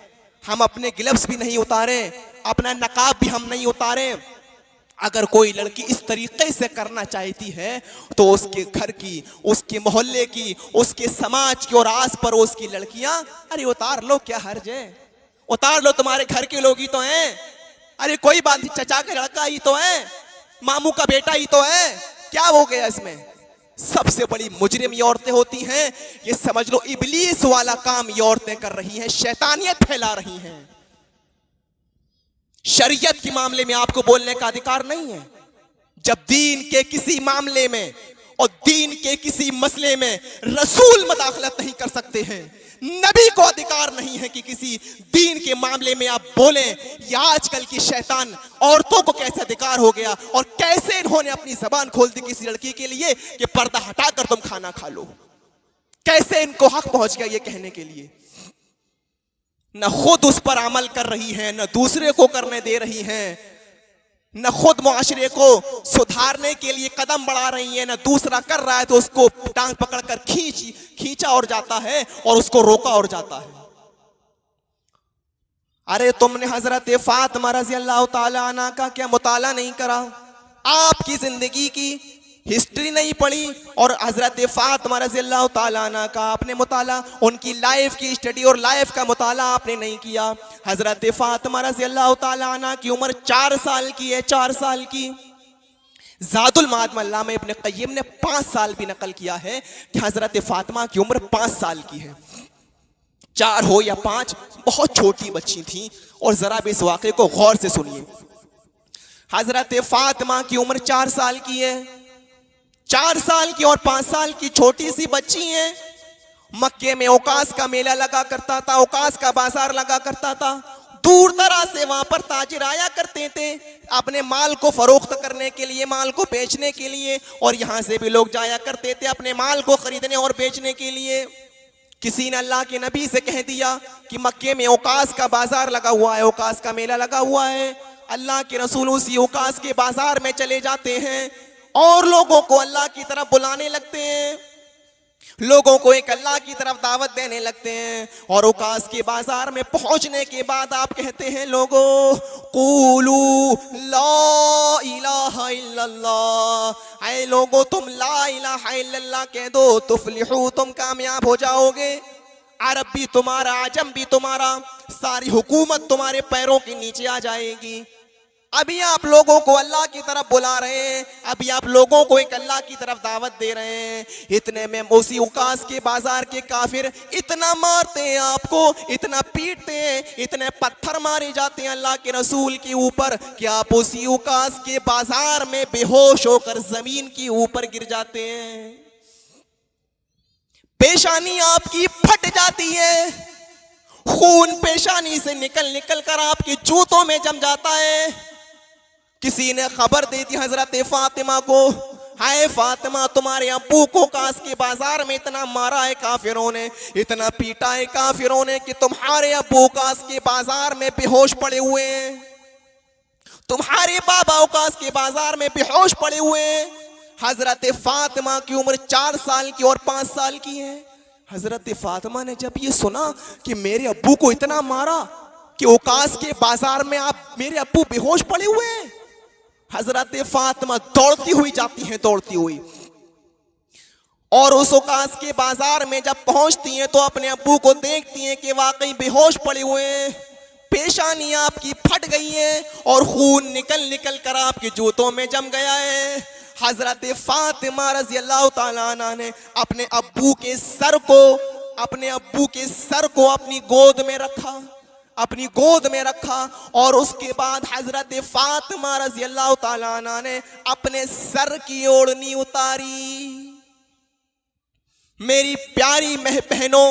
हम अपने ग्लव्स भी नहीं उतारें, अपना नकाब भी हम नहीं उतारें। अगर कोई लड़की इस तरीके से करना चाहती है तो उसके घर की, उसके मोहल्ले की, उसके समाज की और आस पड़ोस की लड़कियां, अरे उतार लो, क्या हर्ज है, उतार लो, तुम्हारे घर के लोग ही तो हैं, अरे कोई बात नहीं, चचा का लड़का ही तो है, मामू का बेटा ही तो है, क्या हो गया इसमें। सबसे बड़ी मुजरिम ये औरतें होती हैं। ये समझ लो इबलीस वाला काम ये औरतें कर रही हैं, शैतानियत फैला रही हैं। शरीयत के मामले में आपको बोलने का अधिकार नहीं है। जब दीन के किसी मामले में और दीन के किसी मसले में रसूल मदाखलत नहीं कर सकते हैं, नबी को अधिकार नहीं है कि किसी दीन के मामले में आप बोलें। या आजकल की शैतान औरतों को कैसे अधिकार हो गया और कैसे इन्होंने अपनी जबान खोल दी किसी लड़की के लिए कि पर्दा हटाकर तुम खाना खा लो। कैसे इनको हक पहुंच गया ये कहने के लिए। न खुद उस पर अमल कर रही हैं, न दूसरे को करने दे रही हैं, न खुद मुआशरे को सुधारने के लिए कदम बढ़ा रही है, न दूसरा कर रहा है तो उसको टांग पकड़कर खींचा और जाता है और उसको रोका और जाता है। अरे तुमने हजरत फातिमा रज़ी अल्लाह ताला अन्हा का क्या मुताला नहीं करा? आपकी जिंदगी की हिस्ट्री नहीं पढ़ी और हजरत फातिमा रज़ी अल्लाह ताला अन्हा का आपने मुताला, उनकी लाइफ की स्टडी और लाइफ का मुताला आपने नहीं किया। हजरत फातिमा रज़ी अल्लाह ताला अन्हा की उम्र 4 साल की है, 4 साल की। ज़ादुल माद में अल्लामा इब्न क़य्यिम ने 5 साल भी नकल किया है कि हजरत फातिमा की उम्र 5 साल की है। 4 हो या 5, बहुत छोटी बच्ची थी। और जरा भी इस वाक़े को गौर से सुनिए। हजरत फातिमा की उम्र 4 साल की है, 4 साल की और 5 साल की छोटी सी बच्ची है। मक्के में औकास का मेला लगा करता था, औकास का बाजार लगा करता था। दूर दराज से वहां पर ताजिर आया करते थे अपने माल को फरोख्त करने के लिए, माल को बेचने के लिए, और यहां से भी लोग जाया करते थे अपने माल को खरीदने और बेचने के लिए। किसी ने अल्लाह के नबी से कह दिया कि मक्के में औकास का बाजार लगा हुआ है, औकास का मेला लगा हुआ है। अल्लाह के रसूल उसी औकास के बाजार में चले जाते हैं और लोगों को अल्लाह की तरफ बुलाने लगते हैं, लोगों को एक अल्लाह की तरफ दावत देने लगते हैं। और औकास के बाजार में पहुंचने के बाद आप कहते हैं, लोगों क़ूलू ला इलाहा इल्लल्लाह, ऐ लोगों तुम ला इलाहा इल्लल्लाह कह दो, तुफलिहू, तुम कामयाब हो जाओगे। अरब भी तुम्हारा, आजम भी तुम्हारा, सारी हुकूमत तुम्हारे पैरों के नीचे आ जाएगी। अभी आप लोगों को अल्लाह की तरफ बुला रहे हैं, अभी आप लोगों को एक अल्लाह की तरफ दावत दे रहे हैं। इतने में उसी औकास के बाजार के काफिर इतना मारते हैं आपको, इतना पीटते हैं, इतने पत्थर मारे जाते हैं अल्लाह के रसूल के ऊपर कि आप उसी औकास के बाजार में बेहोश होकर जमीन के ऊपर गिर जाते हैं। पेशानी आपकी फट जाती है, खून पेशानी से निकल निकल कर आपके जूतों में जम जाता है। किसी ने खबर दे दी हजरत फातिमा को, हाय फातिमा, तुम्हारे अब्बू को कास के बाजार में इतना मारा है काफिरों ने, इतना पीटा है काफिरों ने कि तुम्हारे अब्बू कास के बाजार में बेहोश पड़े हुए हैं, तुम्हारे बाबा कास के बाजार में बेहोश पड़े हुए हैं। हजरत फातिमा की उम्र 4 साल की और 5 साल की है। हजरत फातिमा ने जब ये सुना कि मेरे अब्बू को इतना मारा, कि ओकास के बाजार में आप मेरे अब्बू बेहोश पड़े हुए हैं। हजरत फातिमा दौड़ती हुई जाती हैं, दौड़ती हुई, और उस ओकास के बाजार में जब पहुंचती हैं तो अपने अब्बू को देखती हैं कि वाकई बेहोश पड़े हुए हैं, पेशानी आपकी फट गई है और खून निकल निकल कर आपके जूतों में जम गया है। हजरत फातिमा रजी अल्लाह ताला अन्हा ने अपने अब्बू के सर को अपनी गोद में रखा, अपनी गोद में रखा, और उसके बाद हजरत फातिमा रजी अल्लाह ताला अन्हा ने अपने सर की ओढ़नी उतारी। मेरी प्यारी बहनों,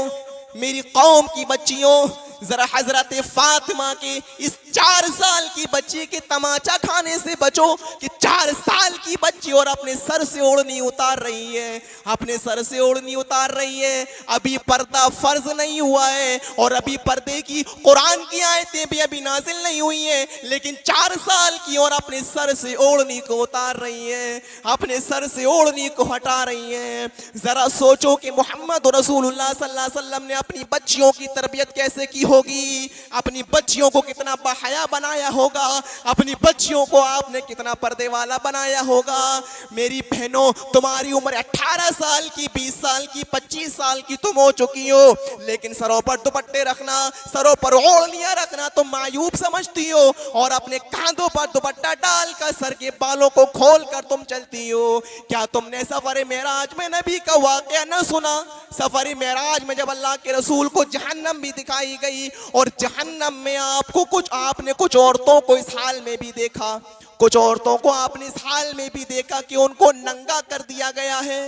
मेरी कौम की बच्चियों, जरा हजरत फातिमा के इस 4 साल की बच्ची के तमाचा खाने से बचो कि 4 साल की बच्ची और अपने सर से ओढ़नी उतार रही है, अपने सर से ओढ़नी उतार रही है। अभी पर्दा फर्ज नहीं हुआ है और अभी पर्दे की कुरान की आयतें भी अभी नाजिल नहीं हुई हैं, लेकिन 4 साल की और अपने सर से ओढ़नी को उतार रही है, अपने सर से ओढ़नी को हटा रही है। जरा सोचो कि मोहम्मद रसूलुल्लाह सल्लल्लाहु अलैहि वसल्लम ने अपनी बच्चियों की तरबियत कैसे की होगी, अपनी बच्चियों को कितना बाहया बनाया होगा, अपनी बच्चियों को आपने कितना पर्दे वाला बनाया होगा। मेरी बहनों, तुम्हारी उम्र 18 साल की, 20 साल की, 25 साल की तुम हो चुकी हो, लेकिन सरों पर दुपट्टे रखना, सरों पर ओढ़नियां रखना तुम मायूब समझती हो, और अपने कांधों पर दुपट्टा डालकर सर के बालों को खोल कर तुम चलती हो। क्या तुमने सफर मेराज में नबी का वाकया न सुना? सफर मेराज में जब अल्लाह के रसूल को जहन्नम भी दिखाई गई और जहन्नम में आपने कुछ औरतों को इस हाल में भी देखा, कुछ औरतों को आपने इस हाल में भी देखा कि उनको नंगा कर दिया गया है,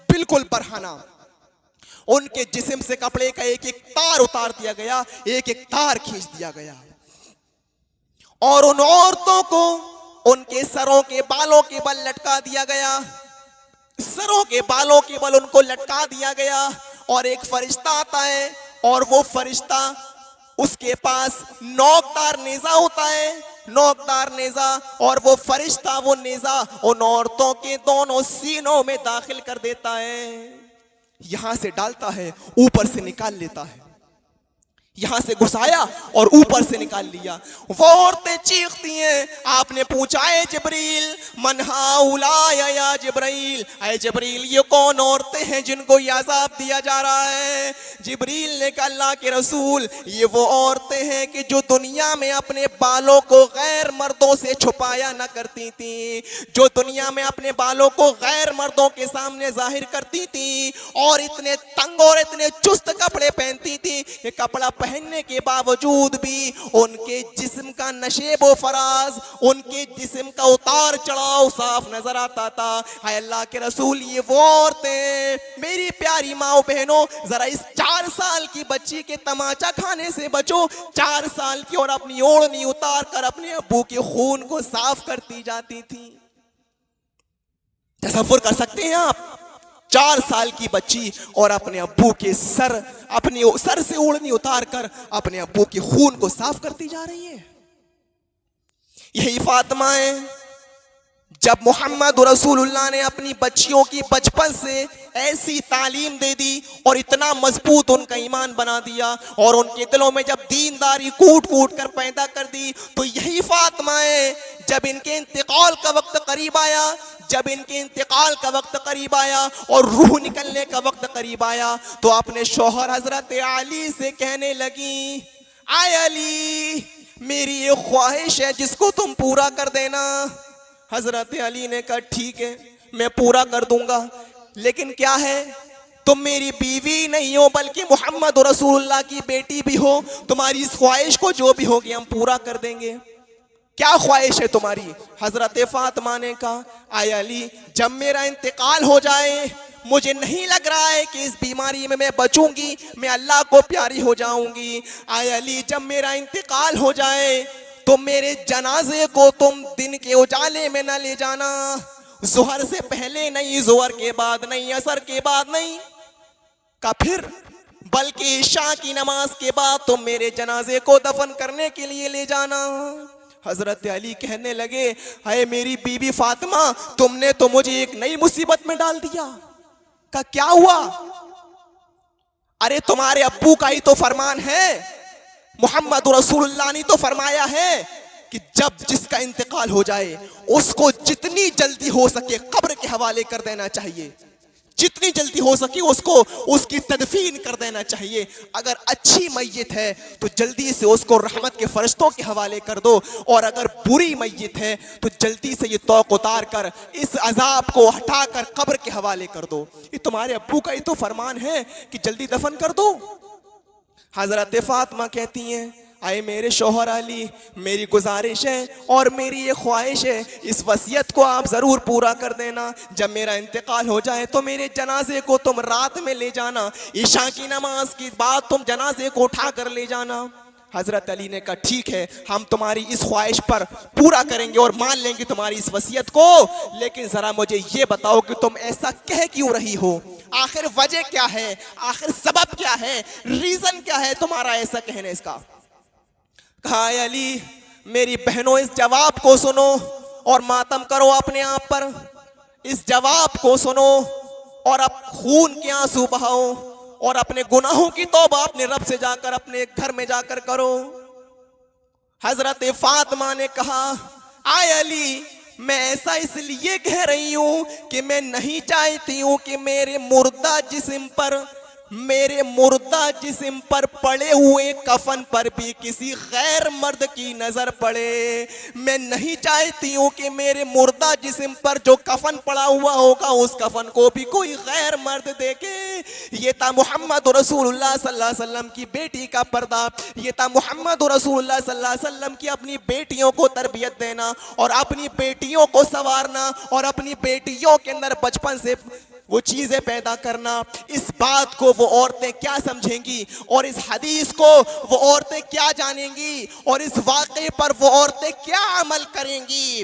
बिल्कुल बरहना। उनके जिस्म से कपड़े का एक एक तार उतार दिया गया, एक एक तार खींच दिया गया, और उन औरतों को उनके सरों के बालों के बल लटका दिया गया, सरों के बालों के बल उनको लटका दिया गया। और एक फरिश्ता आता है और वो फरिश्ता, उसके पास नोकदार नेजा होता है, नोकदार नेजा, और वो फरिश्ता वो नेजा उन औरतों के दोनों सीनों में दाखिल कर देता है। यहां से डालता है, ऊपर से निकाल लेता है, यहां से घुसाया और ऊपर से निकाल लिया। वो औरतें चीखती हैं। आपने पूछा है जिब्रील मन हाउला या जिब्रील, ऐ जिब्रील ये कौन औरतें हैं जिनको ये अज़ाब दिया जा रहा है? जिब्रील ने कहा अल्लाह के रसूल ये वो औरतें हैं कि जो दुनिया में अपने बालों को गैर मर्दों से छुपाया न करती थी, जो दुनिया में अपने बालों को गैर मर्दों के सामने जाहिर करती थी, और इतने तंग और इतने चुस्त कपड़े पहनती थी कि कपड़ा पहनने के बावजूद भी उनके जिस्म का नशेब व फराज, उनके जिस्म का उतार चढ़ाव साफ नजर आता था। हाय अल्लाह के रसूल ये वो औरतें, मेरी प्यारी माओ बहनों, जरा इस 4 साल की बच्ची के तमाचा खाने से बचो। 4 साल की और अपनी ओढ़नी उतार कर अपने अब्बू के खून को साफ करती जाती थी। तसव्वुर कर सकते हैं आप? 4 साल की बच्ची और अपने अब्बू के अपने सर से ओढ़नी उतार कर अपने अब्बू के खून को साफ करती जा रही है। यही फातिमा है। जब मोहम्मद रसूलुल्लाह ने अपनी बच्चियों की बचपन से ऐसी तालीम दे दी और इतना मजबूत उनका ईमान बना दिया, और उनके दिलों में जब दीनदारी कूट कूट कर पैदा कर दी, तो यही फातिमा है। जब इनके इंतकाल का वक्त करीब आया, जब इनके इंतकाल का वक्त करीब आया और रूह निकलने का वक्त करीब आया, तो अपने शौहर हजरत अली से कहने लगी, आय अली मेरी ये ख्वाहिश है जिसको तुम पूरा कर देना। हजरत अली ने कहा ठीक है मैं पूरा कर दूंगा, लेकिन क्या है तुम मेरी बीवी नहीं हो बल्कि मोहम्मद रसूलुल्लाह की बेटी भी हो, तुम्हारी इस ख्वाहिश को जो भी होगी हम पूरा कर देंगे। क्या ख्वाहिश है तुम्हारी? हजरत फातिमा ने कहा आय अली जब मेरा इंतकाल हो जाए, मुझे नहीं लग रहा है कि इस बीमारी में मैं बचूंगी, मैं अल्लाह को प्यारी हो जाऊंगी। आय अली जब मेरा इंतकाल हो जाए तो मेरे जनाजे को तुम दिन के उजाले में न ले जाना, ज़ोहर से पहले नहीं, ज़ोहर के बाद नहीं, असर के बाद नहीं, का फिर बल्कि इशा की नमाज के बाद तुम मेरे जनाजे को दफन करने के लिए ले जाना। हजरत अली कहने लगे हाय मेरी बीवी फातिमा, तुमने तो मुझे एक नई मुसीबत में डाल दिया। का क्या हुआ? अरे तुम्हारे अब्बू का ही तो फरमान है, मोहम्मद रसूलुल्लाह ने तो फरमाया है कि जब जिसका इंतकाल हो जाए उसको जितनी जल्दी हो सके कब्र के हवाले कर देना चाहिए, जितनी जल्दी हो सके उसको उसकी तदफीन कर देना चाहिए। अगर अच्छी मैयत है तो जल्दी से उसको रहमत के फरिश्तों के हवाले कर दो, और अगर बुरी मैयत है तो जल्दी से ये तौक उतार कर इस अजाब को हटाकर कब्र के हवाले कर दो। ये तुम्हारे अब्बू का ही तो फरमान है कि जल्दी दफन कर दो। हजरत फातिमा कहती हैं, आए मेरे शौहर अली, मेरी गुजारिश है और मेरी ये ख्वाहिश है, इस वसीयत को आप ज़रूर पूरा कर देना। जब मेरा इंतकाल हो जाए तो मेरे जनाजे को तुम रात में ले जाना, ईशा की नमाज के बाद तुम जनाजे को उठा कर ले जाना। हज़रत अली ने कहा ठीक है, हम तुम्हारी इस ख्वाहिश पर पूरा करेंगे और मान लेंगे तुम्हारी इस वसीयत को, लेकिन ज़रा मुझे ये बताओ कि तुम ऐसा कह क्यों रही हो, आखिर वजह क्या है, आखिर सबब क्या है, रीज़न क्या है तुम्हारा ऐसा कहने इसका। कहा अली मेरी बहनों इस जवाब को सुनो और मातम करो अपने आप पर, इस जवाब को सुनो और अब खून के आंसू बहाओ और अपने गुनाहों की तौबा अपने रब से जाकर अपने घर में जाकर करो। हजरत फातिमा ने कहा आय अली, मैं ऐसा इसलिए कह रही हूं कि मैं नहीं चाहती हूं कि मेरे मुर्दा जिस्म पर पड़े हुए कफन पर भी किसी गैर मर्द की नजर पड़े। मैं नहीं चाहती हूँ कि मेरे मुर्दा जिस्म पर जो कफन पड़ा हुआ होगा उस कफन को भी कोई गैर मर्द देखे। ये था मोहम्मद रसूलुल्लाह सल्लल्लाहु अलैहि वसल्लम की बेटी का पर्दा, ये था मोहम्मद रसूलुल्लाह सल्लल्लाहु अलैहि वसल्लम की अपनी बेटियों को तरबियत देना और अपनी बेटियों को संवारना और अपनी बेटियों के अंदर बचपन से वो चीजें पैदा करना। इस बात को वो औरतें क्या समझेंगी और इस हदीस को वो औरतें क्या जानेंगी और इस वाक़े पर वो औरतें क्या अमल करेंगी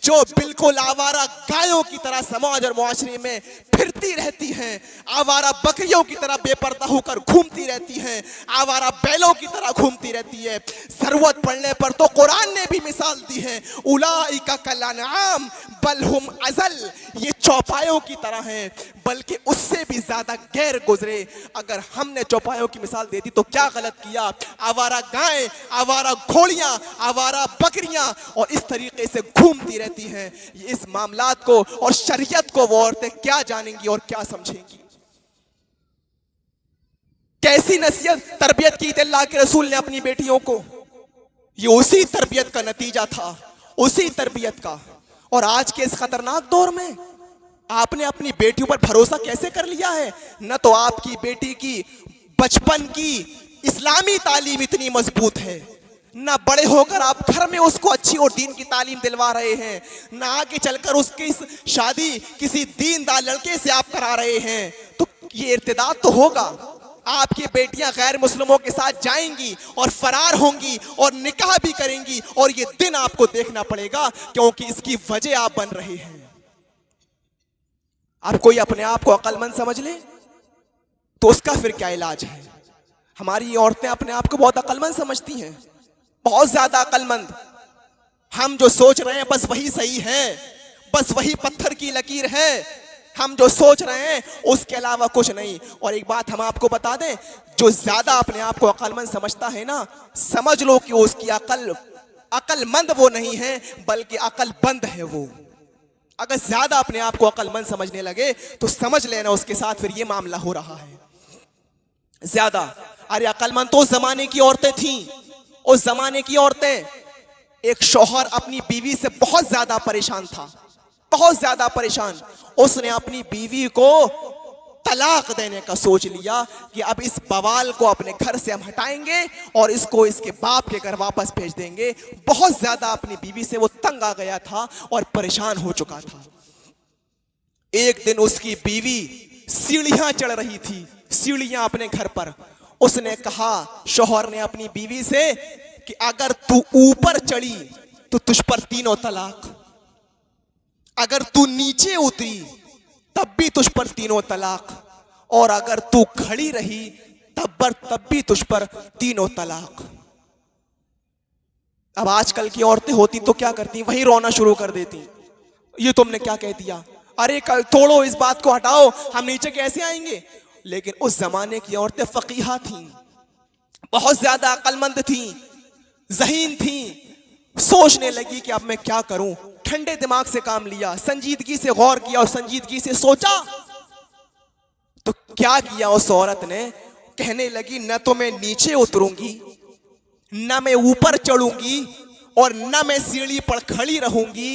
जो बिल्कुल आवारा गायों की तरह समाज और मुआशरे में फिरती रहती हैं, आवारा बकरियों की तरह बेपर्दा होकर घूमती रहती हैं, आवारा बैलों की तरह घूमती रहती है। जरूरत पड़ने पर तो कुरान ने भी मिसाल दी है, उलाइका कल अनआम बल हुम अज़ल, ये चौपायों की तरह हैं बल्कि उससे भी ज्यादा गैर गुजरे। अगर हमने चौपायों की मिसाल दे दी तो क्या गलत किया। आवारा गाय, आवारा घोड़ियां, आवारा बकरियां और इस तरीके से घूमती रहती हैं। इस मामलात को और शरीयत को वो औरतें क्या जानेंगी और क्या समझेंगी। कैसी नसीहत तरबियत की थी अल्लाह के रसूल ने अपनी बेटियों को, ये उसी तरबियत का नतीजा था, उसी तरबियत का। और आज के इस खतरनाक दौर में आपने अपनी बेटियों पर भरोसा कैसे कर लिया है। न तो आपकी बेटी की बचपन की इस्लामी तालीम इतनी मजबूत है, ना बड़े होकर आप घर में उसको अच्छी और दीन की तालीम दिलवा रहे हैं, ना आगे चलकर उसकी शादी किसी दीनदार लड़के से आप करा रहे हैं। तो ये इर्तिदाद तो होगा। आपकी बेटियां गैर मुस्लिमों के साथ जाएंगी और फरार होंगी और निकाह भी करेंगी और ये दिन आपको देखना पड़ेगा, क्योंकि इसकी वजह आप बन रहे हैं। आप कोई अपने आप को अक्लमंद समझ ले तो उसका फिर क्या इलाज है। हमारी औरतें अपने आप को बहुत अक्लमंद समझती हैं, बहुत ज्यादा अक्लमंद। हम जो सोच रहे हैं बस वही सही है, बस वही पत्थर की लकीर है, हम जो सोच रहे हैं उसके अलावा कुछ नहीं। और एक बात हम आपको बता दें, जो ज्यादा अपने आप को अक्लमंद समझता है ना, समझ लो कि उसकी अक्लमंद वो नहीं है बल्कि अक्लबंद है वो। अगर ज्यादा अपने आप को अक्लमंद समझने लगे तो समझ लेना उसके साथ फिर ये मामला हो रहा है ज्यादा। अरे अक्लमंद तो उस जमाने की औरतें थीं, उस जमाने की औरतें। एक शौहर अपनी बीवी से बहुत ज्यादा परेशान था, बहुत ज्यादा परेशान। उसने अपनी बीवी को तलाक देने का सोच लिया कि अब इस बवाल को अपने घर से हम हटाएंगे और इसको इसके बाप के घर वापस भेज देंगे। बहुत ज्यादा अपनी बीवी से वो तंग आ गया था और परेशान हो चुका था। एक दिन उसकी बीवी सीढ़ियां चढ़ रही थी, सीढ़ियां अपने घर पर। उसने कहा, शौहर ने अपनी बीवी से, कि अगर तू ऊपर चढ़ी तो तुझ पर 3 तलाक, अगर तू नीचे उतरी तब भी तुझ पर 3 तलाक, और अगर तू खड़ी रही तब भी तुझ पर 3 तलाक। अब आजकल की औरतें होती तो क्या करती, वहीं रोना शुरू कर देती, ये तुमने क्या कह दिया, अरे तोड़ो इस बात को, हटाओ, हम नीचे कैसे आएंगे। लेकिन उस जमाने की औरतें फकीहा थीं, बहुत ज्यादा अक्लमंद थी, ज़हीन थी। सोचने लगी कि अब मैं क्या करूं। ठंडे दिमाग से काम लिया, संजीदगी से गौर किया और संजीदगी से सोचा। तो क्या किया उस औरत ने, कहने लगी न तो मैं नीचे उतरूंगी, न मैं ऊपर चढ़ूंगी और न मैं सीढ़ी पर खड़ी रहूंगी,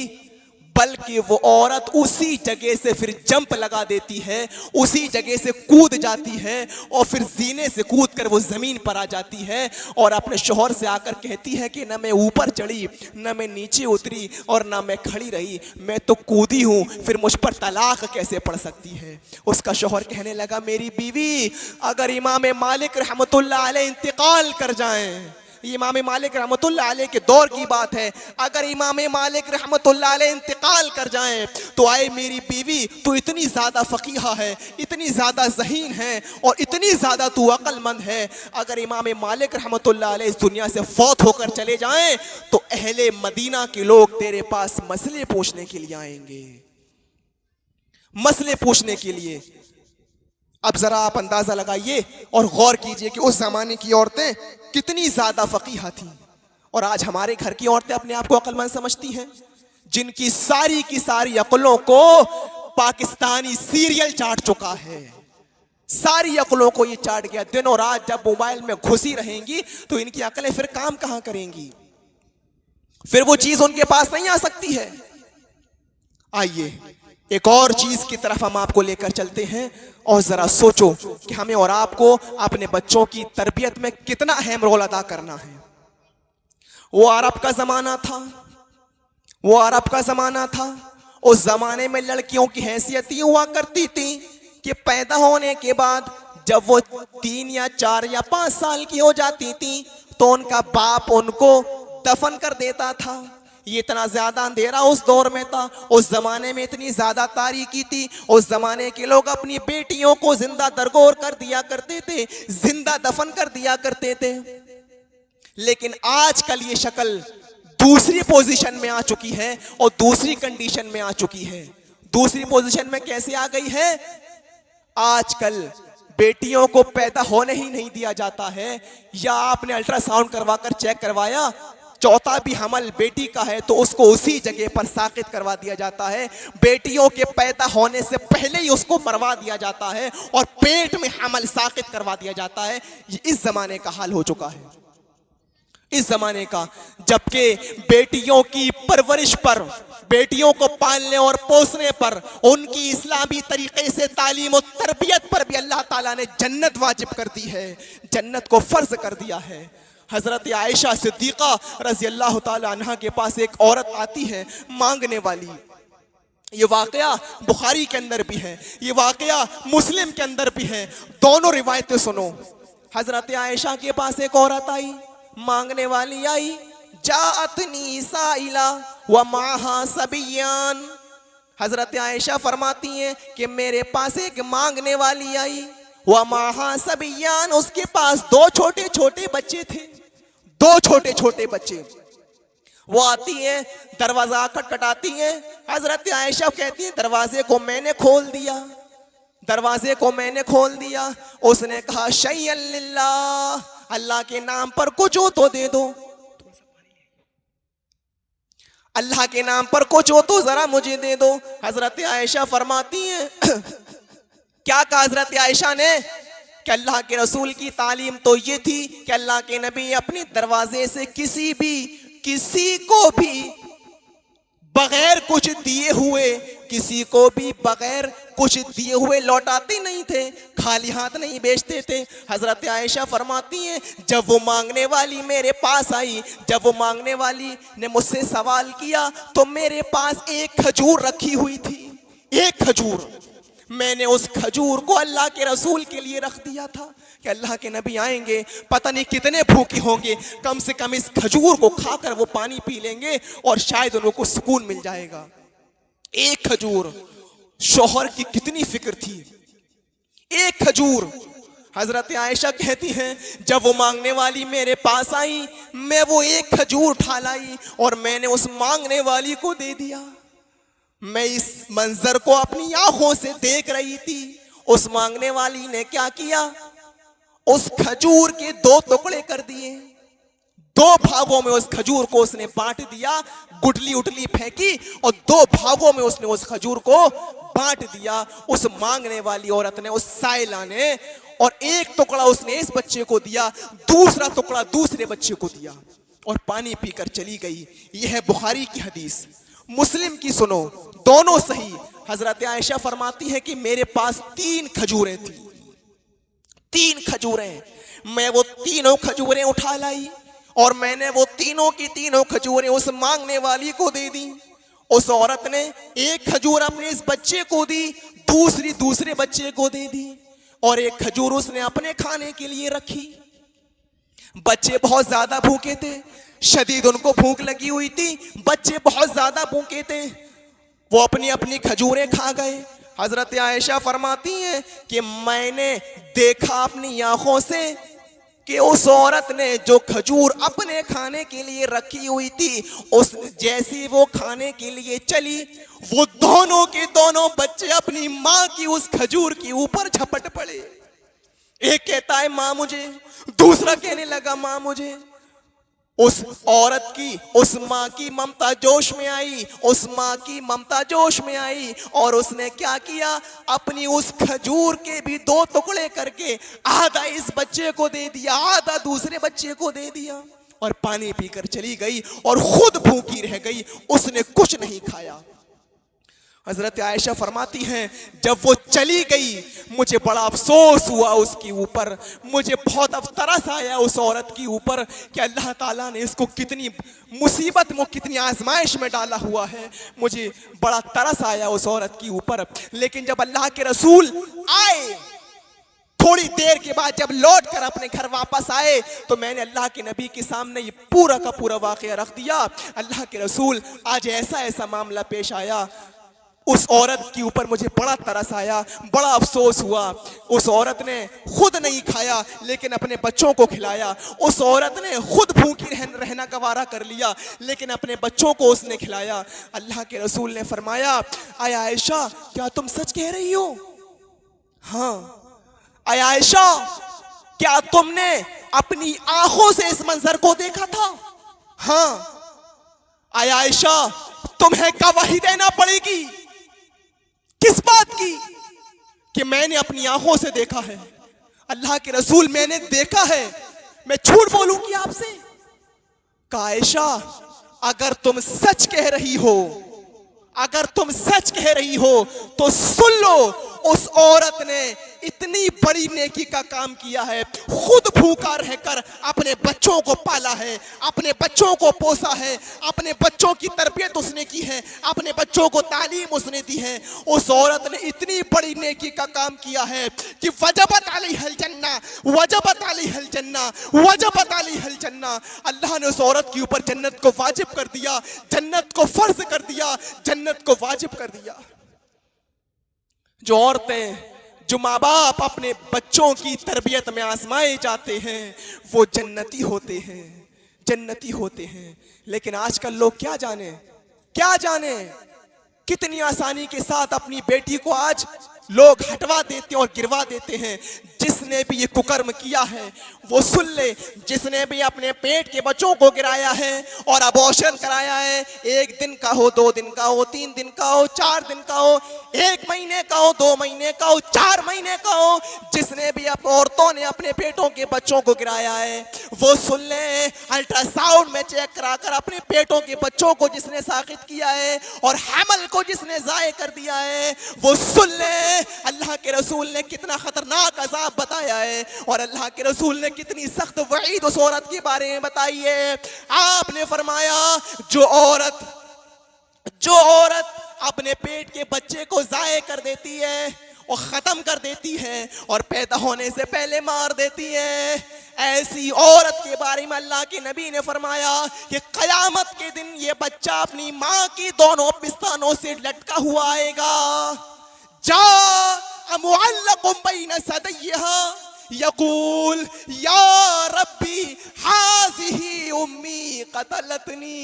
बल्कि वो औरत उसी जगह से फिर जंप लगा देती है, उसी जगह से कूद जाती है और फिर जीने से कूद कर वो जमीन पर आ जाती है और अपने शौहर से आकर कहती है कि न मैं ऊपर चढ़ी, न मैं नीचे उतरी और न मैं खड़ी रही, मैं तो कूदी हूं, फिर मुझ पर तलाक कैसे पड़ सकती है। उसका शौहर कहने लगा, मेरी बीवी, अगर इमाम मालिक रहमतुल्लाह अलैह इंतकाल कर जाएं, इमाम मालिक रहमतुल्लाह अलैह के दौर की बात है, अगर इमाम मालिक रहमतुल्लाह अलैह इंतकाल कर जाएं तो आए मेरी बीवी, तू इतनी ज़्यादा फ़कीहा है, इतनी ज़्यादा ज़हीन है और इतनी ज़्यादा तू अक्लमंद है, अगर इमाम मालिक रहमतुल्लाह अलैह इस दुनिया से फौत होकर चले जाएं तो अहले मदीना के लोग तेरे पास मसले पूछने के लिए आएंगे, मसले पूछने के लिए। अब जरा आप अंदाजा लगाइए और गौर कीजिए कि उस जमाने की औरतें कितनी ज्यादा फकीहा थी और आज हमारे घर की औरतें अपने आप को अक्लमंद समझती हैं, जिनकी सारी की सारी अक्लों को पाकिस्तानी सीरियल चाट चुका है, सारी अक्लों को ये चाट गया। दिन और रात जब मोबाइल में घुसी रहेंगी तो इनकी अक्लें फिर काम कहां करेंगी, फिर वो चीज उनके पास नहीं आ सकती है। आइए एक और चीज की तरफ हम आपको लेकर चलते हैं और जरा सोचो कि हमें और आपको अपने बच्चों की तरबियत में कितना अहम रोल अदा करना है। वो अरब का जमाना था, वो अरब का जमाना था। उस जमाने में लड़कियों की हैसियत ये हुआ करती थी कि पैदा होने के बाद जब वो 3 या 4 या 5 साल की हो जाती थी तो उनका बाप उनको दफन कर देता था। ये इतना ज्यादा अंधेरा उस दौर में था, उस जमाने में इतनी ज्यादा तारीकी थी, उस जमाने के लोग अपनी बेटियों को जिंदा दरगोर कर दिया करते थे, जिंदा दफन कर दिया करते थे। लेकिन आजकल ये शक्ल दूसरी पोजीशन में आ चुकी है और दूसरी कंडीशन में आ चुकी है। दूसरी पोजीशन में कैसे आ गई है? आजकल बेटियों को पैदा होने ही नहीं दिया जाता है, या आपने अल्ट्रासाउंड करवाकर चेक करवाया, चौथा भी हमल बेटी का है तो उसको उसी जगह पर साकित करवा दिया जाता है। बेटियों के पैदा होने से पहले ही उसको मरवा दिया जाता है और पेट में हमल साकित करवा दिया जाता है। ये इस जमाने का हाल हो चुका है, इस जमाने का। जबकि बेटियों की परवरिश पर, बेटियों को पालने और पोसने पर, उनकी इस्लामी तरीके से तालीम और तरबियत पर भी अल्लाह ताला ने जन्नत वाजिब कर दी है, जन्नत को फर्ज कर दिया है। हजरत आयशा सिद्दीका रजी अल्लाह ताला अन्हा के पास एक औरत आती है मांगने वाली। ये वाकया बुखारी के अंदर भी है, ये वाकया मुस्लिम के अंदर भी है, दोनों रिवायतें सुनो। हजरत आयशा के पास एक औरत आई, मांगने वाली आई। जाअतनी साइला व माहा सबियान। हजरत आयशा फरमाती हैं कि मेरे पास एक मांगने वाली आई, व माहा सबियान, उसके पास 2 छोटे छोटे बच्चे थे, 2 छोटे छोटे बच्चे। वो आती है, दरवाजा खटखटाती है। हजरत आयशा कहती है दरवाजे को मैंने खोल दिया, दरवाजे को मैंने खोल दिया। उसने कहा शैय्यन लिल्लाह, अल्लाह के नाम पर कुछ हो तो दे दो, अल्लाह के नाम पर कुछ हो तो जरा मुझे दे दो। हजरत आयशा फरमाती है क्या कहा हजरत आयशा ने कि अल्लाह के रसूल की तालीम तो ये थी कि अल्लाह के नबी अपने दरवाजे से किसी को भी बगैर कुछ दिए हुए, किसी को भी बगैर कुछ दिए हुए लौटाते नहीं थे, खाली हाथ नहीं बेचते थे। हजरत आयशा फरमाती हैं जब वो मांगने वाली मेरे पास आई, जब वो मांगने वाली ने मुझसे सवाल किया तो मेरे पास एक खजूर रखी हुई थी, एक खजूर। मैंने उस खजूर को अल्लाह के रसूल के लिए रख दिया था कि अल्लाह के नबी आएंगे, पता नहीं कितने भूखे होंगे, कम से कम इस खजूर को खाकर वो पानी पी लेंगे और शायद उनको सुकून मिल जाएगा। एक खजूर, शौहर की कितनी फिक्र थी, एक खजूर। हजरत आयशा कहती हैं जब वो मांगने वाली मेरे पास आई, मैं वो एक खजूर उठा लाई और मैंने उस मांगने वाली को दे दिया। मैं इस मंजर को अपनी आंखों से देख रही थी। उस मांगने वाली ने क्या किया, उस खजूर के 2 टुकड़े कर दिए, 2 भागों में उस खजूर को उसने बांट दिया, गुटली उटली फेंकी और 2 भागों में उसने उस खजूर को बांट दिया उस मांगने वाली औरत ने, उस साइला ने। और 1 टुकड़ा उसने इस बच्चे को दिया, दूसरा टुकड़ा दूसरे बच्चे को दिया और पानी पीकर चली गई। यह है बुखारी की हदीस, मुस्लिम की सुनो, दोनों सही। हजरत आयशा फरमाती है कि मेरे पास 3 खजूरें थी, 3 खजूरें, मैं वो तीनों खजूरें उठा लाई और मैंने वो तीनों की तीनों खजूरें उस मांगने वाली को दे दी। उस औरत ने 1 खजूर अपने इस बच्चे को दी, दूसरी दूसरे बच्चे को दे दी और 1 खजूर उसने अपने खाने के लिए रखी। बच्चे बहुत ज्यादा भूखे थे, शदीद उनको भूख लगी हुई थी, बच्चे बहुत ज्यादा भूखे थे, वो अपनी अपनी खजूरें खा गए। हजरत आयशा फरमाती हैं कि मैंने देखा अपनी आंखों से कि उस औरत ने जो खजूर अपने खाने के लिए रखी हुई थी, उस जैसी वो खाने के लिए चली, वो दोनों के दोनों बच्चे अपनी माँ की उस खजूर के ऊपर झपट पड़े। एक कहता है माँ मुझे, दूसरा कहने लगा माँ मुझे। उस औरत की, उस माँ की ममता जोश में आई, उस माँ की ममता जोश में आई और उसने क्या किया, अपनी उस खजूर के भी 2 टुकड़े करके आधा इस बच्चे को दे दिया, आधा दूसरे बच्चे को दे दिया और पानी पीकर चली गई और खुद भूखी रह गई, उसने कुछ नहीं खाया। हजरत आयशा फरमाती हैं जब वो चली गई मुझे बड़ा अफसोस हुआ उसके ऊपर, मुझे बहुत तरस आया उस औरत की ऊपर कि अल्लाह ताला ने इसको कितनी मुसीबत में, कितनी आजमाइश में डाला हुआ है। मुझे बड़ा तरस आया उस औरत की ऊपर। लेकिन जब अल्लाह के रसूल आए, थोड़ी देर के बाद जब लौट कर अपने घर वापस आए, तो मैंने अल्लाह के नबी के सामने ये पूरा का पूरा वाकया रख दिया। अल्लाह के रसूल आज ऐसा ऐसा मामला पेश आया, उस औरत के ऊपर मुझे बड़ा तरस आया, बड़ा अफसोस हुआ। उस औरत ने खुद नहीं खाया लेकिन अपने बच्चों को खिलाया, उस औरत ने खुद भूखी रहना गवारा कर लिया लेकिन अपने बच्चों को उसने खिलाया। अल्लाह के रसूल ने फरमाया, आय आयशा क्या तुम सच कह रही हो? हाँ। आय आयशा क्या तुमने अपनी आंखों से इस मंजर को देखा था? हाँ। आय आयशा तुम्हें गवाही देना पड़ेगी। किस बात की? कि मैंने अपनी आंखों से देखा है। अल्लाह के रसूल मैंने देखा है, मैं झूठ बोलूंगी आपसे? आयशा अगर तुम सच कह रही हो, अगर तुम सच कह रही हो तो सुन लो, उस औरत ने इतनी बड़ी नेकी का काम किया है, खुद भूखा रहकर अपने बच्चों को पाला है, अपने बच्चों को पोसा है, अपने बच्चों की तरबियत उसने की है, अपने बच्चों को तालीम उसने दी है। उस औरत ने इतनी बड़ी नेकी का काम किया है कि वजबत अलैहिल जन्ना, वजबत अलैहिल जन्ना, वजबत अलैहिल जन्ना। अल्लाह ने उस औरत के ऊपर जन्नत को वाजिब कर दिया, जन्नत को फर्ज कर दिया, जन्नत को वाजिब कर दिया। जो औरतें, जो माँ बाप अपने बच्चों की तरबियत में आजमाए जाते हैं वो जन्नती होते हैं, जन्नती होते हैं। लेकिन आजकल लोग क्या जाने कितनी आसानी के साथ अपनी बेटी को आज लोग हटवा देते हैं और गिरवा देते हैं। जिसने भी ये कुकर्म किया है वो सुन ले, जिसने भी अपने पेट के बच्चों को गिराया है और अबॉर्शन कराया है, 1 दिन का हो, 2 दिन का हो, 3 दिन का हो, 4 दिन का हो, 1 महीने का हो, 2 महीने का हो, 4 महीने का हो, जिसने भी औरतों ने अपने पेटों के बच्चों को गिराया है वो सुन ले, अल्ट्रासाउंड में चेक कराकर अपने पेटों के बच्चों को जिसने साकित किया है और हैमल को जिसने जाये कर दिया है वो सुन ले, अल्लाह के रसूल ने कितना खतरनाक अजाब बताया है और अल्लाह के रसूल ने कितनी सख्त वईद उस औरत के बारे में बताई है। आपने फरमाया जो औरत अपने पेट के बच्चे को जाये कर देती है और खत्म कर देती है और पैदा होने से पहले मार देती है, ऐसी औरत के बारे में अल्लाह के नबी ने फरमाया कि क़यामत के दिन ये बच्चा अपनी माँ की दोनों पिस्तानों से लटका हुआ आएगा। जा मुअल्लक़ुम बैन सदैहा यक़ूल या रब्बी हाज़िही उम्मी क़तलतनी।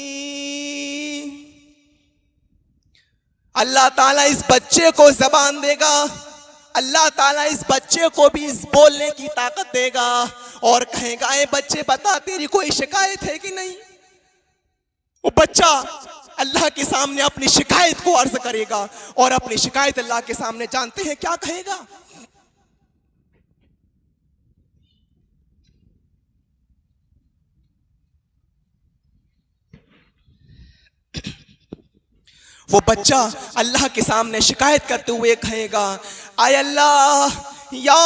अल्लाह ताला इस बच्चे को ज़बान देगा, अल्लाह ताला इस बच्चे को भी इस बोलने की ताकत देगा और कहेगा, ए बच्चे बता तेरी कोई शिकायत है कि नहीं। वो बच्चा अल्लाह के सामने अपनी शिकायत को अर्ज करेगा और अपनी शिकायत अल्लाह के सामने जानते हैं क्या कहेगा? वो बच्चा अल्लाह के सामने शिकायत करते हुए कहेगा, आय अल्लाह या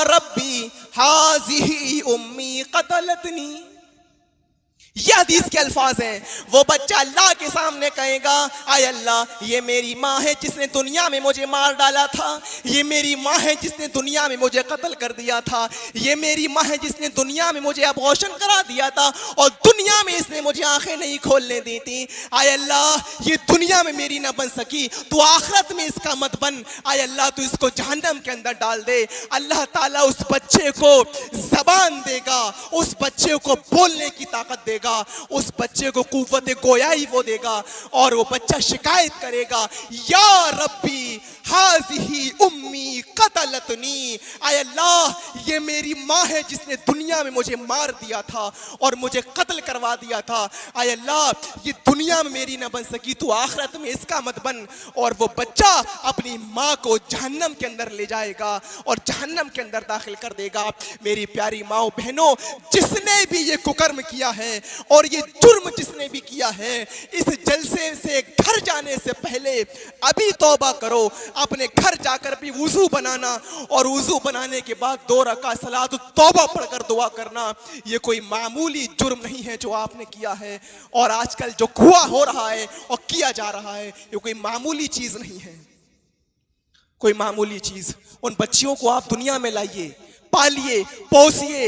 रब्बी हाज़िही उम्मी क़तलतनी। ये हदीस के अल्फाज हैं। वो बच्चा अल्लाह के सामने कहेगा, आय अल्लाह ये मेरी माँ है जिसने दुनिया में मुझे मार डाला था, ये मेरी माँ है जिसने दुनिया में मुझे कत्ल कर दिया था, ये मेरी माँ है जिसने दुनिया में मुझे अबॉर्शन करा दिया था और दुनिया में इसने मुझे आंखें नहीं खोलने दी थी। आय अल्लाह ये दुनिया में मेरी ना बन सकी, तू आखिरत में इसका मत बन। आय अल्लाह तू इसको जहन्नम के अंदर डाल दे। अल्लाह ताला उस बच्चे को जबान देगा, उस बच्चे को बोलने की ताकत देगा, उस बच्चे को कुव्वत गोयाई वो देगा और वो बच्चा शिकायत करेगा, या रब्बी हाज़िही उम्मी क़तलतनी। आय अल्लाह ये मेरी माँ है जिसने दुनिया में मुझे मार दिया था और मुझे कत्ल करवा दिया था। आय अल्लाह ये दुनिया में मेरी ना बन सकी, तू आखिरत में इसका मत बन। और वो बच्चा अपनी माँ को जहन्नम के अंदर ले जाएगा और जहन्नम के अंदर दाखिल कर देगा। मेरी प्यारी माओ बहनों, जिसने भी ये कुकर्म किया है और ये जुर्म जिसने भी किया है, इस जलसे से घर जाने से पहले अभी तौबा करो। अपने घर जाकर भी वुजू बनाना और वुजू बनाने के बाद 2 रकात सलात तौबा पढ़कर दुआ करना। ये कोई मामूली जुर्म नहीं है जो आपने किया है और आजकल जो हुआ हो रहा है और किया जा रहा है, ये कोई मामूली चीज नहीं है, कोई मामूली चीज। उन बच्चियों को आप दुनिया में लाइए, पालिए, पोसिए,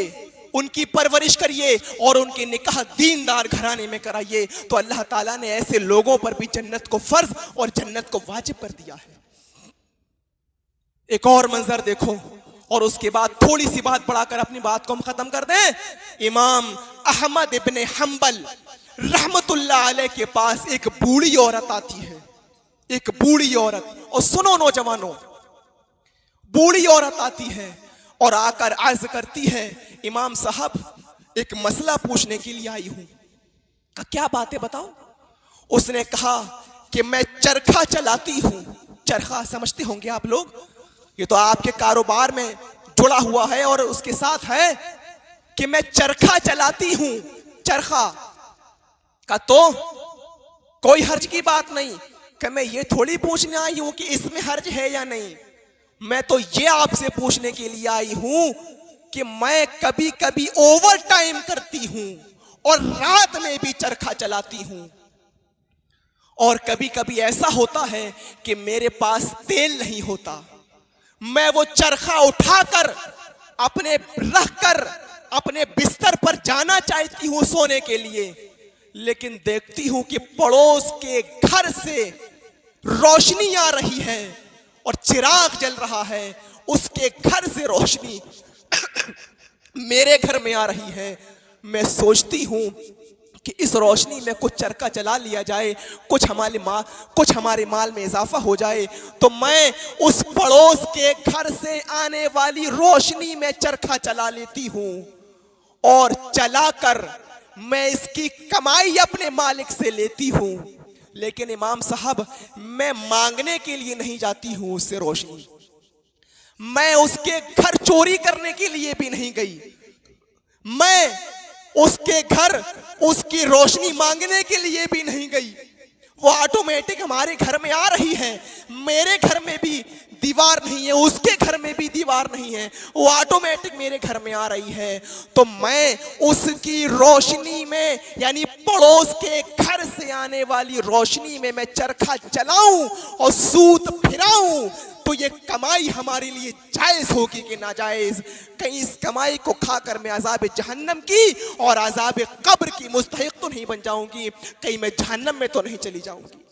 उनकी परवरिश करिए और उनके निकाह दीनदार घराने में कराइए, तो अल्लाह ताला ने ऐसे लोगों पर भी जन्नत को फर्ज और जन्नत को वाजिब कर दिया है। एक और मंजर देखो और उसके बाद थोड़ी सी बात बढ़ाकर अपनी बात को हम खत्म कर दें। इमाम अहमद इब्ने हंबल रहमतुल्लाह अलैह के पास एक बूढ़ी औरत आती है, एक बूढ़ी औरत। और सुनो नौजवानों, बूढ़ी औरत आती है और आकर अर्ज करती है, इमाम साहब एक मसला पूछने के लिए आई हूं। क्या बात है बताओ? उसने कहा कि मैं चरखा चलाती हूं। चरखा समझते होंगे आप लोग, ये तो आपके कारोबार में जुड़ा हुआ है और उसके साथ है कि मैं चरखा चलाती हूं। चरखा का तो कोई हर्ज की बात नहीं कि मैं ये थोड़ी पूछने आई हूं कि इसमें हर्ज है या नहीं। मैं तो ये आपसे पूछने के लिए आई हूं कि मैं कभी कभी ओवर टाइम करती हूं और रात में भी चरखा चलाती हूं और कभी कभी ऐसा होता है कि मेरे पास तेल नहीं होता। मैं वो चरखा उठाकर अपने रखकर अपने बिस्तर पर जाना चाहती हूं सोने के लिए, लेकिन देखती हूं कि पड़ोस के घर से रोशनी आ रही है और चिराग जल रहा है। उसके घर से रोशनी मेरे घर में आ रही है। मैं सोचती हूं कि इस रोशनी में कुछ चरखा चला लिया जाए, कुछ हमारे माल में इजाफा हो जाए। तो मैं उस पड़ोस के घर से आने वाली रोशनी में चरखा चला लेती हूं और चलाकर मैं इसकी कमाई अपने मालिक से लेती हूं। लेकिन इमाम साहब, मैं मांगने के लिए नहीं जाती हूं उससे रोशनी, मैं उसके घर चोरी करने के लिए भी नहीं गई, मैं उसके घर उसकी रोशनी मांगने के लिए भी नहीं गई। वो ऑटोमेटिक हमारे घर में आ रही है। मेरे घर में भी दीवार नहीं है, उसके घर में भी दीवार नहीं है, वो ऑटोमेटिक मेरे घर में आ रही है। तो मैं उसकी रोशनी में, यानी पड़ोस के घर से आने वाली रोशनी में मैं चरखा चलाऊं और सूत फिराऊं, तो ये कमाई हमारे लिए जायज होगी कि नाजायज? कहीं इस कमाई को खाकर मैं अजाब जहन्नम की और अजाब कब्र की मुस्तहिक तो नहीं बन जाऊंगी? कहीं मैं जहन्नम में तो नहीं चली जाऊंगी?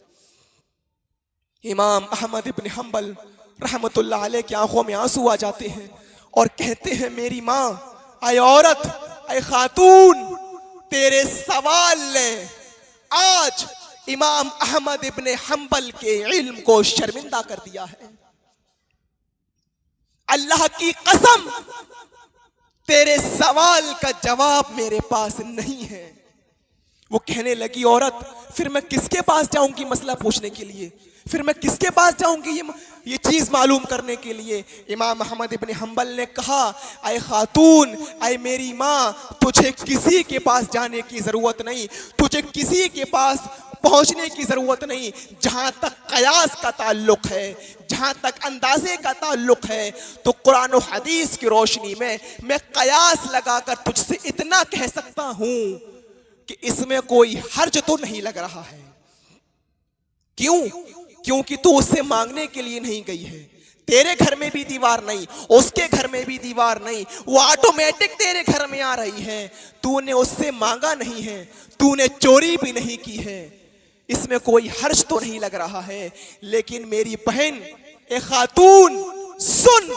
इमाम अहमद इब्न हंबल रहमतुल्लाह अलैह की आंखों में आंसू आ जाते हैं और कहते हैं, मेरी माँ, आए औरत, आए खातून, तेरे सवाल ने आज इमाम अहमद इब्न हंबल के इल्म को शर्मिंदा कर दिया है। अल्लाह की कसम, तेरे सवाल का जवाब मेरे पास नहीं है। वो कहने लगी औरत, फिर मैं किसके पास जाऊंगी मसला पूछने के लिए, फिर मैं किसके पास जाऊंगी ये चीज मालूम करने के लिए। इमाम अहमद इब्न हंबल ने कहा, अय खातून, अय मेरी माँ, तुझे किसी के पास जाने की जरूरत नहीं, तुझे किसी के पास पहुंचने की जरूरत नहीं। जहां तक कयास का ताल्लुक है, जहां तक अंदाजे का ताल्लुक है, तो कुरान और हदीस की रोशनी में मैं कयास लगाकर तुझसे इतना कह सकता हूं कि इसमें कोई हर्ज तो नहीं लग रहा है। क्यों? क्योंकि तू उससे मांगने के लिए नहीं गई है। तेरे घर में भी दीवार नहीं, उसके घर में भी दीवार नहीं, वो ऑटोमेटिक तेरे घर में आ रही है। तूने उससे मांगा नहीं है, तूने चोरी भी नहीं की है, इसमें कोई हर्ज तो नहीं लग रहा है। लेकिन मेरी बहन ए खातून सुन,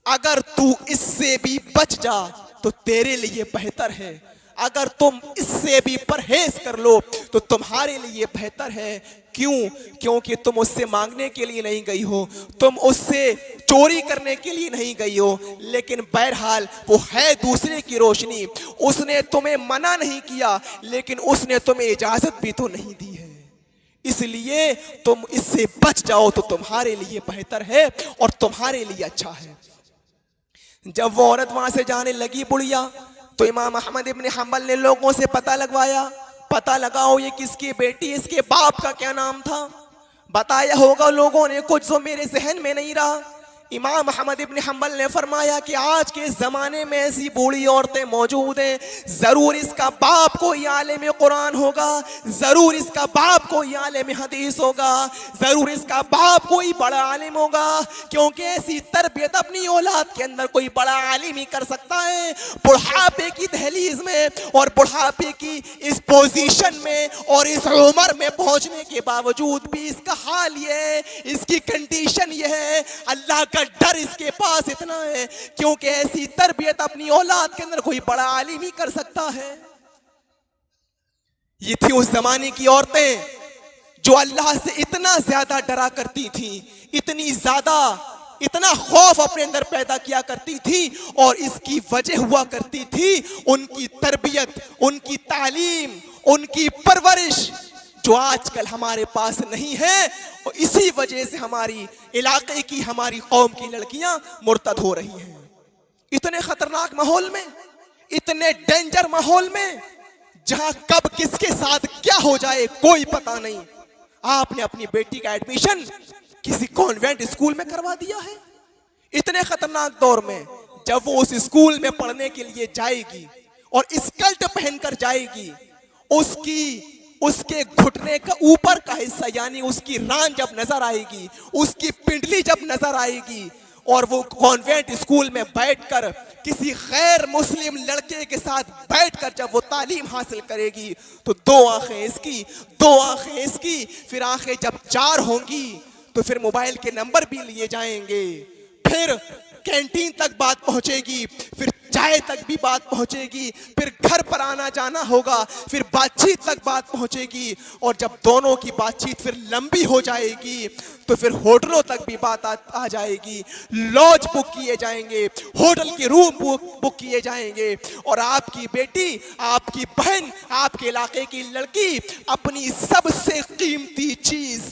अगर तू इससे भी बच जा तो तेरे लिए बेहतर है। अगर तुम इससे भी परहेज कर लो तो तुम्हारे लिए बेहतर है। क्यों? क्योंकि तुम उससे मांगने के लिए नहीं गई हो, तुम उससे चोरी करने के लिए नहीं गई हो। लेकिन बहरहाल वो है दूसरे की रोशनी, उसने तुम्हें मना नहीं किया, लेकिन उसने तुम्हें इजाजत भी तो नहीं दी है। इसलिए तुम इससे बच जाओ तो तुम्हारे लिए बेहतर है और तुम्हारे लिए अच्छा है। जब वो औरत वहां से जाने लगी बुढ़िया, तो इमाम अहमद इब्न हंबल ने लोगों से पता लगवाया, पता लगाओ ये किसकी बेटी, इसके बाप का क्या नाम था। बताया होगा लोगों ने कुछ जो मेरे जहन में नहीं रहा। इमाम अहमद इब्न हंबल ने फरमाया कि आज के ज़माने में ऐसी बूढ़ी औरतें मौजूद हैं, ज़रूर इसका बाप कोई आलिम कुरान होगा, ज़रूर इसका बाप कोई आलिम हदीस होगा, ज़रूर इसका बाप कोई बड़ा आलिम होगा, क्योंकि ऐसी तरबियत अपनी औलाद के अंदर कोई बड़ा आलिम ही कर सकता है। बुढ़ापे की दहलीज में और बुढ़ापे की इस पोजीशन में और इस उम्र में पहुंचने के बावजूद भी इसका हाल ये है, इसकी कंडीशन ये है। अल्लाह का डर इसके पास इतना है क्योंकि ऐसी तरबियत अपनी औलाद के अंदर कोई बड़ा आलिम ही कर सकता है। ये थी उस जमाने की औरतें जो अल्लाह से इतना ज्यादा डरा करती थी, इतनी ज्यादा, इतना खौफ अपने अंदर पैदा किया करती थी। और इसकी वजह हुआ करती थी उनकी तरबियत, उनकी तालीम, उनकी परवरिश, जो आजकल हमारे पास नहीं है। और इसी वजह से हमारी इलाके की, हमारी कौम की लड़कियां मुर्तद हो रही हैं। इतने खतरनाक माहौल में, इतने डेंजर माहौल में, जहां कब किसके साथ क्या हो जाए कोई पता नहीं। आपने अपनी बेटी का एडमिशन किसी कॉन्वेंट स्कूल में करवा दिया है। इतने खतरनाक दौर में जब वो उस स्कूल में पढ़ने के लिए जाएगी और स्कर्ट पहनकर जाएगी, उसके घुटने का ऊपर का हिस्सा यानी उसकी रान जब नजर आएगी, उसकी पिंडली जब नजर आएगी, और वो कॉन्वेंट स्कूल में बैठकर किसी गैर मुस्लिम लड़के के साथ बैठकर जब वो तालीम हासिल करेगी, तो दो आंखें इसकी, दो आंखें इसकी, फिर आंखें जब चार होंगी तो फिर मोबाइल के नंबर भी लिए जाएंगे, फिर कैंटीन तक बात पहुंचेगी, फिर चाय तक भी बात पहुंचेगी, फिर घर पर आना जाना होगा, फिर बातचीत तक बात पहुंचेगी। और जब दोनों की बातचीत फिर लंबी हो जाएगी तो फिर होटलों तक भी बात आ जाएगी, लॉज बुक किए जाएंगे, होटल के रूम बुक किए जाएंगे। और आपकी बेटी, आपकी बहन, आपके इलाके की लड़की अपनी सबसे कीमती चीज,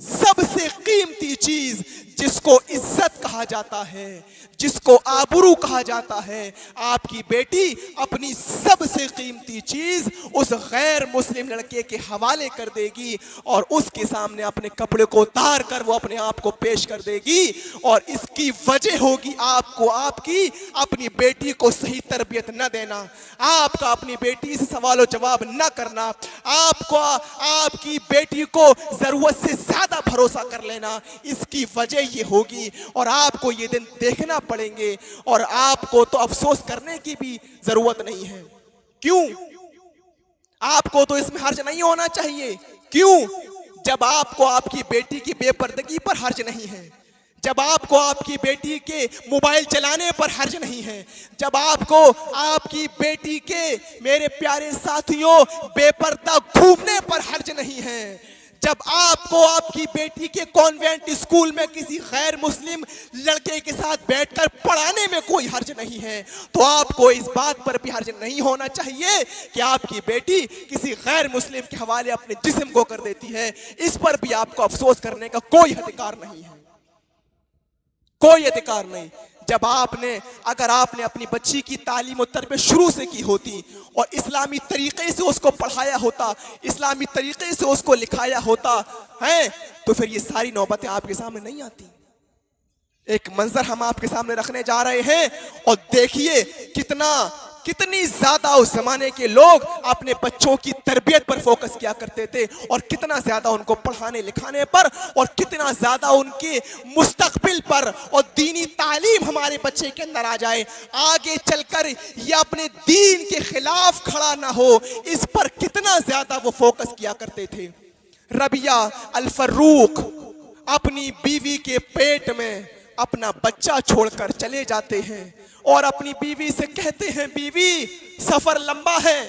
सबसे कीमती चीज जिसको इज्जत कहा जाता है, जिसको आबरू कहा जाता है, आपकी बेटी अपनी सबसे कीमती चीज उस गैर मुस्लिम लड़के के हवाले कर देगी और उसके सामने अपने कपड़े को उतार कर वो अपने आप को पेश कर देगी। और इसकी वजह होगी आपको, आपकी अपनी बेटी को सही तरबियत न देना, आपका अपनी बेटी से सवाल जवाब न करना, आपको आपकी बेटी को जरूरत से ज्यादा भरोसा कर लेना। इसकी वजह ये होगी और आपको ये दिन देखना पड़ेंगे और आपको तो अफसोस करने की भी जरूरत नहीं है। क्यों? आपको तो इसमें हर्ज नहीं होना चाहिए। क्यों? जब आपको आपकी बेटी की बेपर्दगी पर हर्ज नहीं है, जब आपको आपकी बेटी के मोबाइल चलाने पर हर्ज नहीं है, जब आपको आपकी बेटी के, मेरे प्यारे साथियों, बेपर्दा घूमने पर हर्ज नहीं है, जब आपको आपकी बेटी के कॉन्वेंट स्कूल में किसी गैर मुस्लिम लड़के के साथ बैठकर पढ़ाने में कोई हर्ज नहीं है, तो आपको इस बात पर भी हर्ज नहीं होना चाहिए कि आपकी बेटी किसी गैर मुस्लिम के हवाले अपने जिस्म को कर देती है। इस पर भी आपको अफसोस करने का कोई अधिकार नहीं है, कोई अधिकार नहीं। जब अगर आपने अपनी बच्ची की तालीम और तरबियत शुरू से की होती और इस्लामी तरीके से उसको पढ़ाया होता, इस्लामी तरीके से उसको लिखाया होता है, तो फिर ये सारी नौबतें आपके सामने नहीं आती। एक मंजर हम आपके सामने रखने जा रहे हैं और देखिए कितनी ज्यादा उस जमाने के लोग अपने बच्चों की तरबियत पर फोकस किया करते थे और कितना ज्यादा उनको पढ़ाने लिखाने पर और कितना ज्यादा उनके मुस्तकबिल पर और दीनी तालीम हमारे बच्चे के अंदर आ जाए, आगे चलकर ये अपने दीन के खिलाफ खड़ा ना हो, इस पर कितना ज्यादा वो फोकस किया करते थे। रबिया अल फर्रुख अपनी बीवी के पेट में अपना बच्चा छोड़कर चले जाते हैं और अपनी बीवी से कहते हैं, बीवी सफर लंबा है,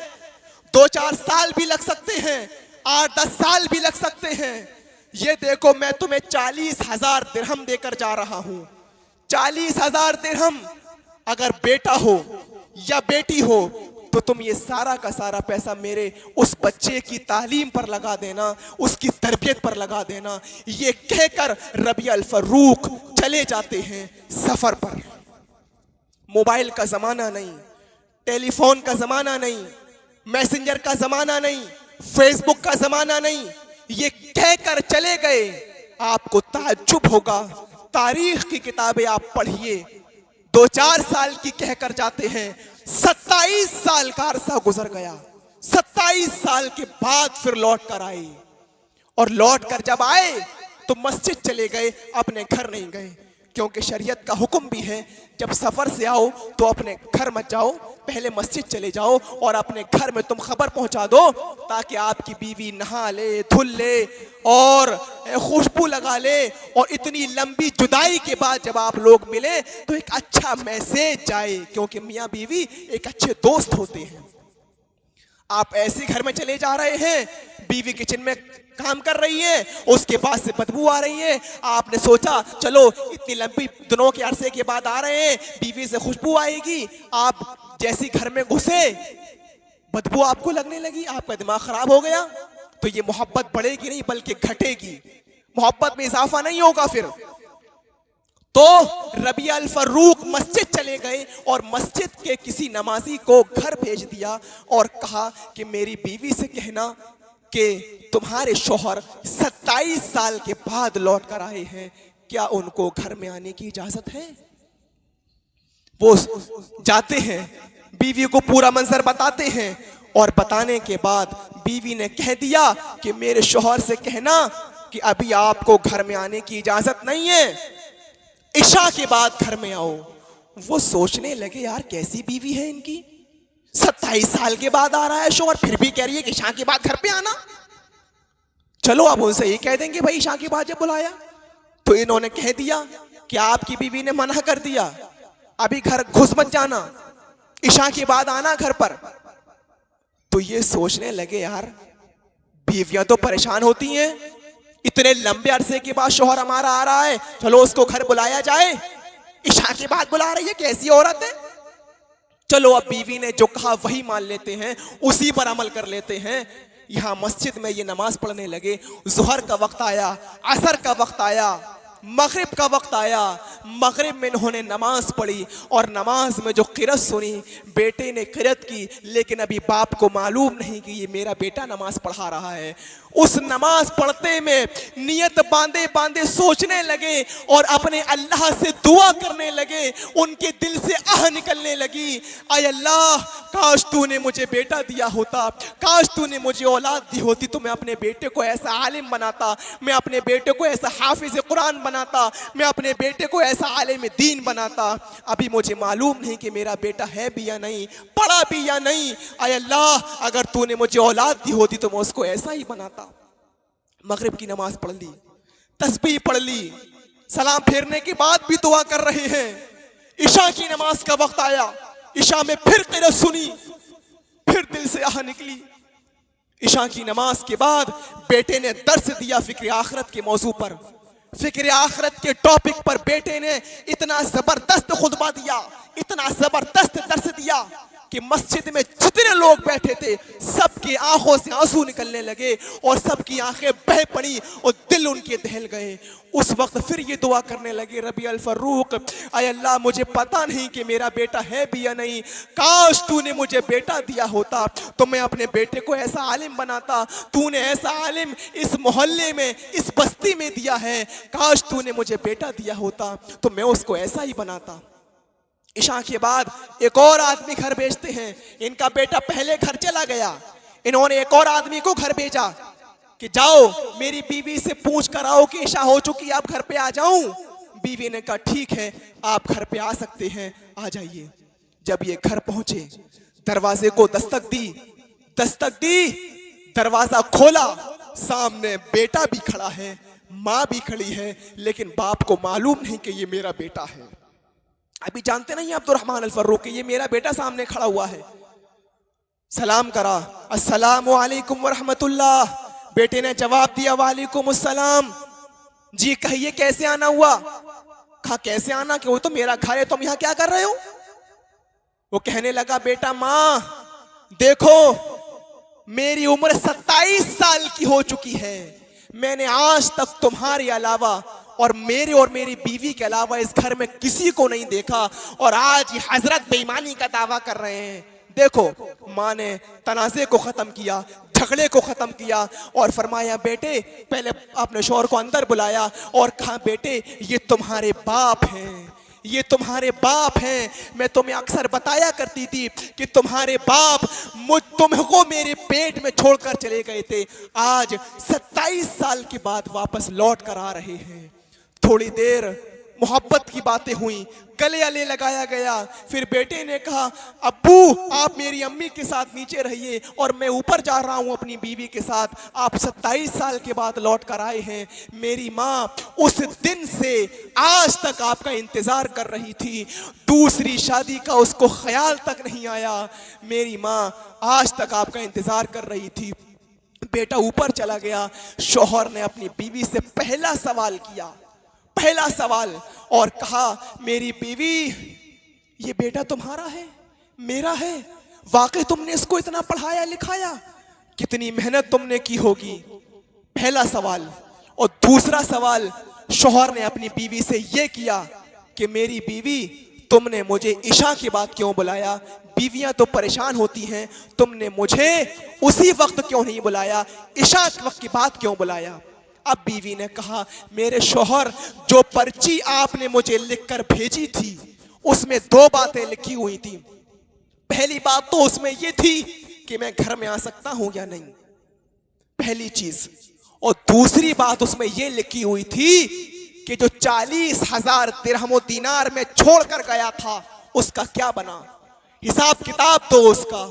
2-4 साल भी लग सकते हैं, 8-10 साल भी लग सकते हैं। ये देखो मैं तुम्हें 40,000 दिरहम देकर जा रहा हूं। 40,000 दिरहम अगर बेटा हो या बेटी हो तो तुम ये सारा का सारा पैसा मेरे उस बच्चे की तालीम पर लगा देना, उसकी तरबियत पर लगा देना। ये कहकर रबिया अल फर्रुख चले जाते हैं सफर पर। मोबाइल का जमाना नहीं, टेलीफोन का जमाना नहीं, मैसेंजर का जमाना नहीं, फेसबुक का जमाना नहीं, ये कहकर चले गए। आपको ताज्जुब होगा, तारीख की किताबें आप पढ़िए, 2-4 साल की कहकर जाते हैं, 27 साल का अरसा गुजर गया। 27 साल के बाद फिर लौट कर आए और लौट कर जब आए तो मस्जिद चले गए, अपने घर नहीं गए, क्योंकि शरीयत का हुक्म भी है जब सफर से आओ तो अपने घर मत जाओ, पहले मस्जिद चले जाओ और अपने घर में तुम खबर पहुंचा दो ताकि आपकी बीवी नहा ले, धुल ले और खुशबू लगा ले और इतनी लंबी जुदाई के बाद जब आप लोग मिले तो एक अच्छा मैसेज जाए, क्योंकि मियाँ बीवी एक अच्छे दोस्त होते हैं। आप ऐसे घर में चले जा रहे हैं, बीवी किचन में काम कर रही है, उसके पास से बदबू आ रही है, आपने सोचा चलो इतनी लंबी दिनों के अरसे के बाद आ रहे हैं, बीवी से खुशबू आएगी। आप जैसी घर में घुसे बदबू आपको लगने लगी, आपका दिमाग खराब हो गया, तो ये मोहब्बत बढ़ेगी नहीं बल्कि घटेगी, मोहब्बत में इजाफा नहीं होगा फिर। तो रबिया अल फर्रुख मस्जिद चले गए और मस्जिद के किसी नमाजी को घर भेज दिया और कहा कि मेरी बीवी से कहना कि तुम्हारे शौहर 27 साल के बाद लौट कर आए हैं, क्या उनको घर में आने की इजाजत है? वो जाते हैं, बीवी को पूरा मंजर बताते हैं और बताने के बाद बीवी ने कह दिया कि मेरे शौहर से कहना कि अभी आपको घर में आने की इजाजत नहीं है, इशा के बाद घर में आओ। वो सोचने लगे यार कैसी बीवी है इनकी, 27 साल के बाद आ रहा है शौहर, फिर भी कह रही है कि इशा के बाद घर पे आना। चलो अब उनसे ये कह देंगे भाई इशा के बाद जब बुलाया, तो इन्होंने कह दिया कि आपकी बीवी ने मना कर दिया, अभी घर घुस मत जाना, इशा के बाद आना घर पर। तो ये सोचने लगे यार बीवियां तो परेशान होती हैं, इतने लंबे अरसे के बाद शौहर हमारा आ रहा है, चलो उसको घर बुलाया जाए, इशा के बाद बुला रही है, कैसी औरत है। चलो अब बीवी ने जो कहा वही मान लेते हैं, उसी पर अमल कर लेते हैं। यहां मस्जिद में ये नमाज पढ़ने लगे, ज़ुहर का वक्त आया, असर का वक्त आया, मगरिब का वक्त आया। मगरिब में इन्होंने नमाज पढ़ी और नमाज में जो क़िरत सुनी, बेटे ने क़िरत की, लेकिन अभी बाप को मालूम नहीं कि ये मेरा बेटा नमाज पढ़ा रहा है। उस नमाज पढ़ते में नियत बांधे बांधे सोचने लगे और अपने अल्लाह से दुआ करने लगे, उनके दिल से आह निकलने लगी, आय अल्लाह काश तूने मुझे बेटा दिया होता, काश तूने मुझे औलाद दी होती तो मैं अपने बेटे को ऐसा आलिम बनाता, मैं अपने बेटे को ऐसा हाफिज कुरान बनाता, मैं अपने बेटे को ऐसा आलिम दीन बनाता। अभी मुझे मालूम नहीं कि मेरा बेटा है भी या नहीं, पढ़ा भी या नहीं। आय अल्लाह अगर तूने मुझे औलाद दी होती तो मैं उसको ऐसा ही बनाता। मगरिब की नमाज पढ़ ली, तस्बीह पढ़ ली, सलाम फेरने के बाद भी दुआ कर रहे हैं। इशा की नमाज का वक्त आया, इशा में फिर क़िरत सुनी, फिर दिल से आह निकली, इशा की नमाज के बाद बेटे ने दर्स दिया फिक्र आखिरत के मौजू पर। फिक्र आखिरत के टॉपिक पर बेटे ने इतना जबरदस्त खुतबा दिया, इतना जबरदस्त दर्स दिया कि मस्जिद में जितने लोग बैठे थे सबकी आंखों से आंसू निकलने लगे और सबकी आंखें बह पड़ी और दिल उनके दहल गए। उस वक्त फिर ये दुआ करने लगे, रबी अल फरूक, आय अल्लाह मुझे पता नहीं कि मेरा बेटा है भी या नहीं, काश तूने मुझे बेटा दिया होता तो मैं अपने बेटे को ऐसा आलिम बनाता। तूने ऐसा आलिम इस मोहल्ले में, इस बस्ती में दिया है, काश तूने मुझे बेटा दिया होता तो मैं उसको ऐसा ही बनाता। इशा के बाद एक और आदमी घर भेजते हैं। इनका बेटा पहले घर चला गया, इन्होंने एक और आदमी को घर भेजा कि जाओ मेरी बीवी से पूछ कर आओ कि इशा हो चुकी, आप घर पे आ जाऊं। बीवी ने कहा ठीक है, आप घर पे आ सकते हैं, आ जाइए। जब ये घर पहुंचे, दरवाजे को दस्तक दी, दरवाजा खोला, सामने बेटा भी खड़ा है, माँ भी खड़ी है, लेकिन बाप को मालूम नहीं कि ये मेरा बेटा है। अभी जानते नहीं अब्दुर्रहमान अल फर्रुख कि ये मेरा बेटा सामने खड़ा हुआ है। सलाम करा, अस्सलामु अलैकुम व रहमतुल्लाह। बेटे ने जवाब दिया, वालेकुम अस्सलाम। जी कहिए कैसे आना हुआ? कहा कैसे आना, कि वो तो मेरा घर है, तुम यहाँ क्या कर रहे हो? वो कहने लगा, बेटा माँ देखो मेरी उम्र 27 साल की हो चुकी है, मैंने आज तक तुम्हारे अलावा और मेरी बीवी के अलावा इस घर में किसी को नहीं देखा, और आज ये हजरत बेईमानी का दावा कर रहे हैं। देखो माँ ने तनाज़े को ख़त्म किया, झगड़े को ख़त्म किया और फरमाया, बेटे पहले अपने शौहर को अंदर बुलाया और कहा, बेटे ये तुम्हारे बाप हैं, ये तुम्हारे बाप हैं। मैं तुम्हें अक्सर बताया करती थी कि तुम्हारे बाप तुमको मेरे पेट में छोड़कर चले गए थे, आज 27 साल के बाद वापस लौट कर आ रहे हैं। थोड़ी देर मोहब्बत की बातें हुई, गले अले लगाया गया। फिर बेटे ने कहा, अब्बू आप मेरी अम्मी के साथ नीचे रहिए और मैं ऊपर जा रहा हूँ अपनी बीवी के साथ, आप 27 साल के बाद लौट कर आए हैं। मेरी माँ उस दिन से आज तक आपका इंतजार कर रही थी, दूसरी शादी का उसको ख्याल तक नहीं आया। मेरी माँ आज तक आपका इंतजार कर रही थी। बेटा ऊपर चला गया, शौहर ने अपनी बीवी से पहला सवाल किया, पहला सवाल, और कहा, मेरी बीवी ये बेटा तुम्हारा है, मेरा है? वाकई तुमने इसको इतना पढ़ाया लिखाया, कितनी मेहनत तुमने की होगी? पहला सवाल। और दूसरा सवाल शौहर ने अपनी बीवी से ये किया कि मेरी बीवी तुमने मुझे इशा के बाद क्यों बुलाया? बीवियां तो परेशान होती हैं, तुमने मुझे उसी वक्त क्यों नहीं बुलाया, इशा के वक्त की बात क्यों बुलाया? अब बीवी ने कहा, मेरे शौहर जो पर्ची आपने मुझे लिखकर भेजी थी उसमें 2 बातें लिखी हुई थी। पहली बात तो उसमें ये थी कि मैं घर में आ सकता हूं या नहीं, पहली चीज। और दूसरी बात उसमें ये लिखी हुई थी कि जो 40,000 दिरहम दीनार में छोड़कर गया था उसका क्या बना, हिसाब किताब तो उसका।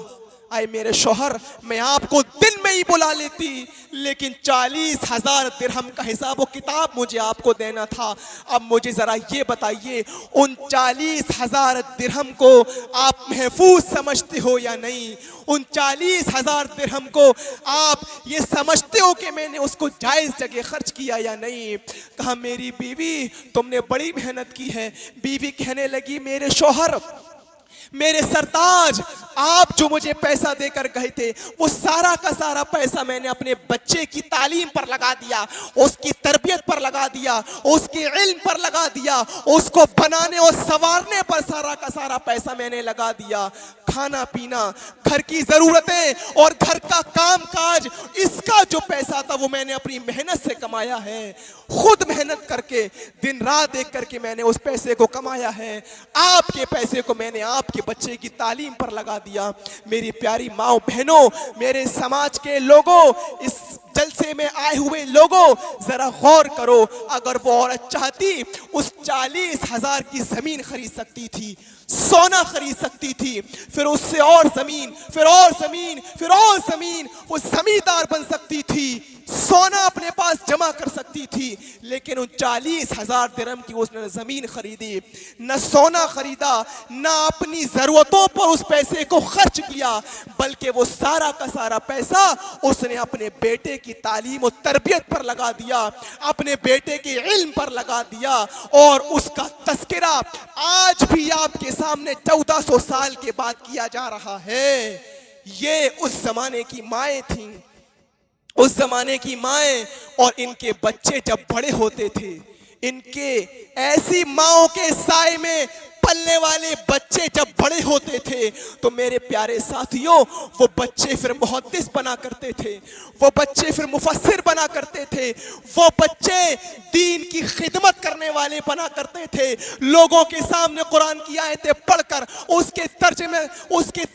आए मेरे शौहर, मैं आपको दिन में ही बुला लेती, लेकिन 40,000 दिरहम का हिसाब व किताब मुझे आपको देना था। अब मुझे जरा ये बताइए, उन 40,000 दिरहम को आप महफूज समझते हो या नहीं? उन 40,000 दिरहम को आप ये समझते हो कि मैंने उसको जायज़ जगह खर्च किया या नहीं? कहा, मेरी बीवी तुमने बड़ी मेहनत की है। बीवी कहने लगी, मेरे शौहर, मेरे सरताज, आप जो मुझे पैसा देकर गए थे वो सारा का सारा पैसा मैंने अपने बच्चे की तालीम पर लगा दिया, उसकी तरबियत पर लगा दिया, उसके इल्म पर लगा दिया, उसको बनाने और संवारने पर सारा का सारा पैसा मैंने लगा दिया। खाना पीना, घर की जरूरतें और घर का काम काज, इसका जो पैसा था वो मैंने अपनी मेहनत से कमाया है, खुद मेहनत करके दिन रात एक करके मैंने उस पैसे को कमाया है। आपके पैसे को मैंने आपके बच्चे की तालीम पर लगा दिया। मेरी प्यारी माओ बहनों, मेरे समाज के लोगों, इस जलसे में आए हुए लोगों, जरा गौर करो, अगर वो औरत चाहती उस 40,000 की जमीन खरीद सकती थी, सोना खरीद सकती थी, फिर उससे और जमीन, फिर और जमीन, फिर और जमीन, वो जमींदार बन सकती थी, सोना अपने पास जमा कर सकती करती थी, लेकिन उन 40,000 दिरहम की उसने ज़मीन खरीदी, न सोना खरीदा, न अपनी ज़रूरतों पर उस पैसे को खर्च किया, बल्कि वो सारा का सारा पैसा उसने अपने बेटे की तालीम और तरबियत पर लगा दिया, अपने बेटे के इल्म पर लगा दिया। और उसका तस्करा आज भी आपके सामने 1400 साल के बाद किया जा रहा है। ये उस जमाने की माएँ थीं, उस जमाने की माएँ। और इनके बच्चे जब बड़े होते थे, इनके ऐसी माओं के साए में पलने वाले बच्चे जब बड़े होते थे, तो मेरे प्यारे साथियों, वो बच्चे फिर मुहद्दिस बना करते थे, वो बच्चे फिर मुफस्सिर बना करते थे, वो बच्चे दीन की खिदमत करने वाले बना करते थे। लोगों के सामने कुरान की आयतें पढ़कर उसके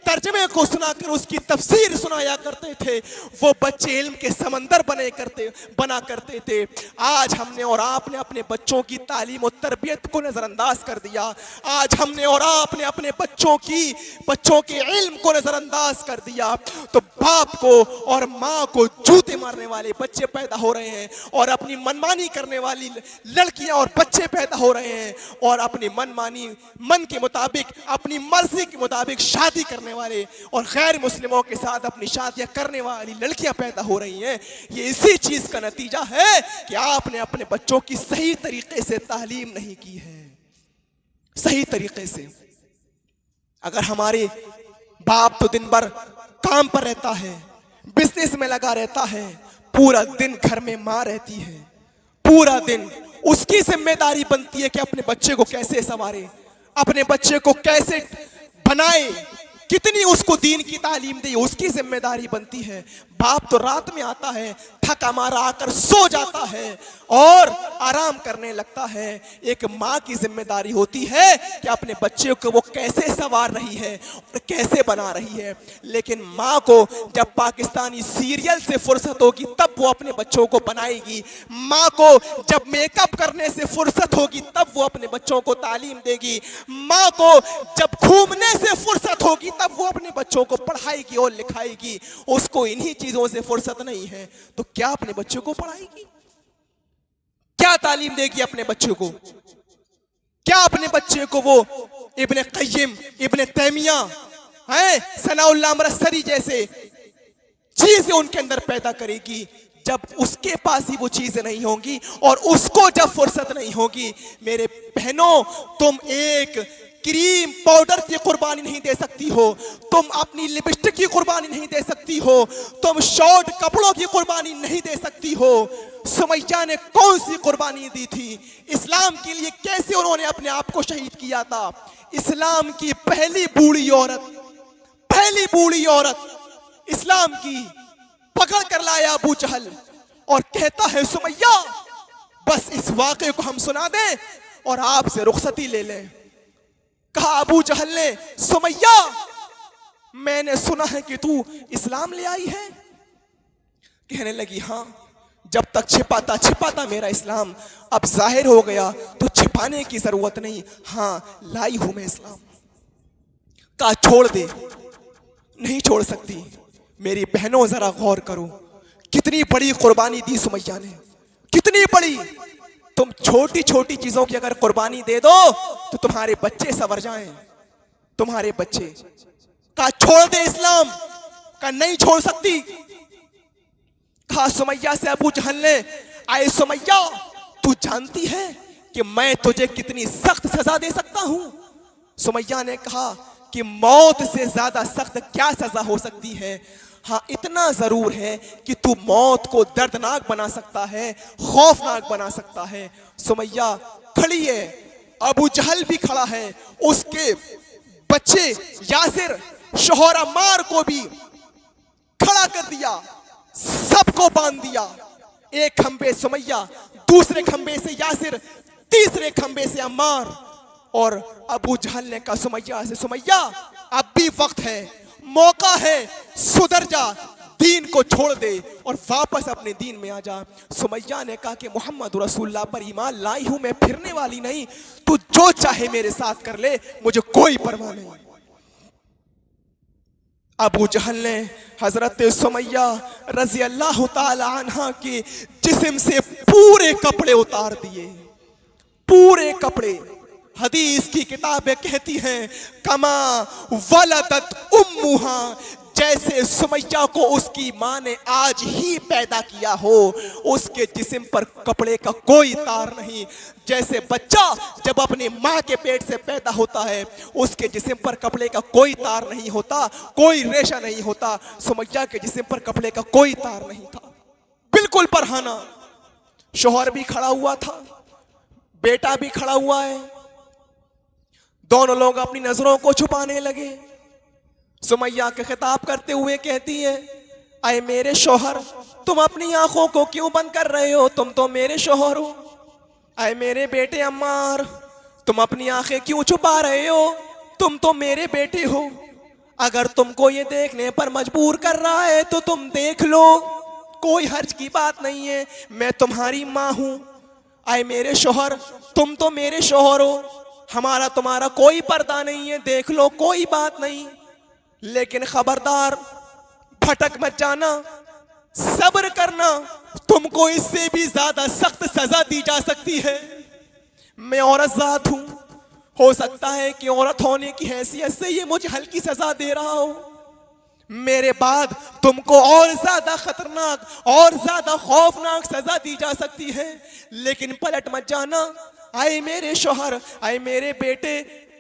तर्जमे को सुनाकर उसकी तफसीर सुनाया करते थे। वो बच्चे इल्म के समंदर बना करते थे। आज हमने और आपने अपने बच्चों की तालीम और तरबियत को नजरअंदाज कर दिया। आज हमने और आपने अपने बच्चों के इल्म को नजरअंदाज कर दिया। तो बाप को और माँ को जूते मारने वाले बच्चे पैदा हो रहे हैं, और अपनी मनमानी करने वाली लड़कियां और बच्चे पैदा हो रहे हैं, और अपनी मन के मुताबिक, अपनी मर्जी के मुताबिक शादी करने वाले और गैर मुस्लिमों के साथ अपनी शादियां करने वाली लड़कियां पैदा हो रही हैं। ये इसी चीज का नतीजा है कि आपने अपने बच्चों की सही तरीके से तालीम नहीं की है। सही तरीके से अगर हमारे बाप तो दिन भर काम पर रहता है, बिजनेस में लगा रहता है, पूरा दिन घर में माँ रहती है, पूरा दिन उसकी जिम्मेदारी बनती है कि अपने बच्चे को कैसे संवारे, अपने बच्चे को कैसे बनाए, कितनी उसको दीन की तालीम दे, उसकी जिम्मेदारी बनती है। बाप तो रात में आता है, थका मारा आकर सो जाता है और आराम करने लगता है। एक माँ की जिम्मेदारी होती है कि अपने बच्चे को वो कैसे संवार रही है और कैसे बना रही है। लेकिन माँ को जब पाकिस्तानी सीरियल से फुर्सत होगी तब वो अपने बच्चों को बनाएगी। माँ को जब मेकअप करने से फुर्सत होगी तब वो अपने बच्चों को तालीम देगी। माँ को जब घूमने से फुर्सत होगी तब वो अपने बच्चों को पढ़ाएगी और लिखाएगी। उसको इन्हीं चीजों से फुर्सत नहीं है तो क्या अपने बच्चों को पढ़ाएगी? क्या तालीम देगी अपने बच्चों को? क्या अपने बच्चे को वो इब्ने क़य्यिम, इब्ने तैमिया, सनाउल्लाह मरसरी जैसे चीजें उनके अंदर पैदा करेगी जब उसके पास ही वो चीजें नहीं होंगी और उसको जब फुर्सत नहीं होगी? मेरे बहनों, तुम एक क्रीम पाउडर की कुर्बानी नहीं दे सकती हो, तुम अपनी लिपस्टिक की कुर्बानी नहीं दे सकती हो, तुम शॉर्ट कपड़ों की कुर्बानी नहीं दे सकती हो। सुमैया ने कौन सी कुर्बानी दी थी? इस्लाम के लिए कैसे उन्होंने अपने आप को शहीद किया था? इस्लाम की पहली बूढ़ी औरत इस्लाम की पकड़ कर लाया अबू जहल और कहता है सुमैया बस इस वाक़े को हम सुना दें और आपसे रुखसती ले लें। कहा अबू जहल ने, सुमैया मैंने सुना है कि तू इस्लाम ले आई है। कहने लगी हाँ, जब तक छिपाता छिपाता मेरा इस्लाम अब जाहिर हो गया तो छिपाने की जरूरत नहीं, हाँ लाई हूं मैं इस्लाम। कहा छोड़ दे। नहीं छोड़ सकती। मेरी बहनों जरा गौर करो, कितनी बड़ी कुर्बानी दी सुमैया ने, कितनी बड़ी। तुम छोटी छोटी चीजों की अगर कुर्बानी दे दो तो तुम्हारे बच्चे संवर जाएं, तुम्हारे बच्चे। कहा छोड़ दे इस्लाम। कहा नहीं छोड़ सकती। कहा सुमैया से अबू जहल ने, आए सुमैया तू जानती है कि मैं तुझे कितनी सख्त सजा दे सकता हूं? सुमैया ने कहा कि मौत से ज्यादा सख्त क्या सजा हो सकती है? हाँ इतना जरूर है कि तू मौत को दर्दनाक बना सकता है, खौफनाक बना सकता है। सुमैया खड़ी है, अबू जहल भी खड़ा है, उसके बच्चे यासिर शोहर अम्मार को भी खड़ा कर दिया, सबको बांध दिया। एक खंबे सुमैया, दूसरे खंबे से यासिर, तीसरे खंबे से अम्मार। और अबू जहल ने कहा सुमैया से, सुमैया अब भी वक्त है, मौका है, सुधर जा, दीन को छोड़ दे और वापस अपने दीन में आ जा। सुमैया ने कहा कि मोहम्मद रसूलुल्लाह पर ईमान लाई हूं, मैं फिरने वाली नहीं, तू जो चाहे मेरे साथ कर ले, मुझे कोई परवाह नहीं। अबू जहल ने हजरत सुमैया रजी अल्लाह ताला अन्हा के जिस्म से पूरे कपड़े उतार दिए, पूरे कपड़े। हदीस की किताबें कहती हैं कमा वलदत उम्मुहा, जैसे सुमैया को उसकी माँ ने आज ही पैदा किया हो, उसके जिस्म पर कपड़े का कोई तार नहीं। जैसे बच्चा जब अपनी माँ के पेट से पैदा होता है, उसके जिस्म पर कपड़े का कोई तार नहीं होता, कोई रेशा नहीं होता, सुमैया के जिस्म पर कपड़े का कोई तार नहीं था, बिल्कुल परहाना। शौहर भी खड़ा हुआ था, बेटा भी खड़ा हुआ है, दोनों लोग अपनी नजरों को छुपाने लगे। सुमैया के खिताब करते हुए कहती है, आए मेरे शौहर, तुम अपनी आंखों को क्यों बंद कर रहे हो, तुम तो मेरे शौहर हो। आए मेरे बेटे अम्मार, तुम अपनी आंखें क्यों छुपा रहे हो, तुम तो मेरे बेटे हो। अगर तुमको ये देखने पर मजबूर कर रहा है तो तुम देख लो, कोई हर्ज की बात नहीं है, मैं तुम्हारी माँ हूं। आए मेरे शौहर, तुम तो मेरे शौहर हो, हमारा तुम्हारा कोई पर्दा नहीं है, देख लो कोई बात नहीं, लेकिन खबरदार भटक मत जाना, सब्र करना, तुमको इससे भी ज्यादा सख्त सजा दी जा सकती है। मैं औरत जात हूं, हो सकता है कि औरत होने की हैसियत से ये मुझे हल्की सजा दे रहा हो, मेरे बाद तुमको और ज्यादा खतरनाक और ज्यादा खौफनाक सजा दी जा सकती है, लेकिन पलट मत जाना। आए मेरे शौहर, आए मेरे बेटे,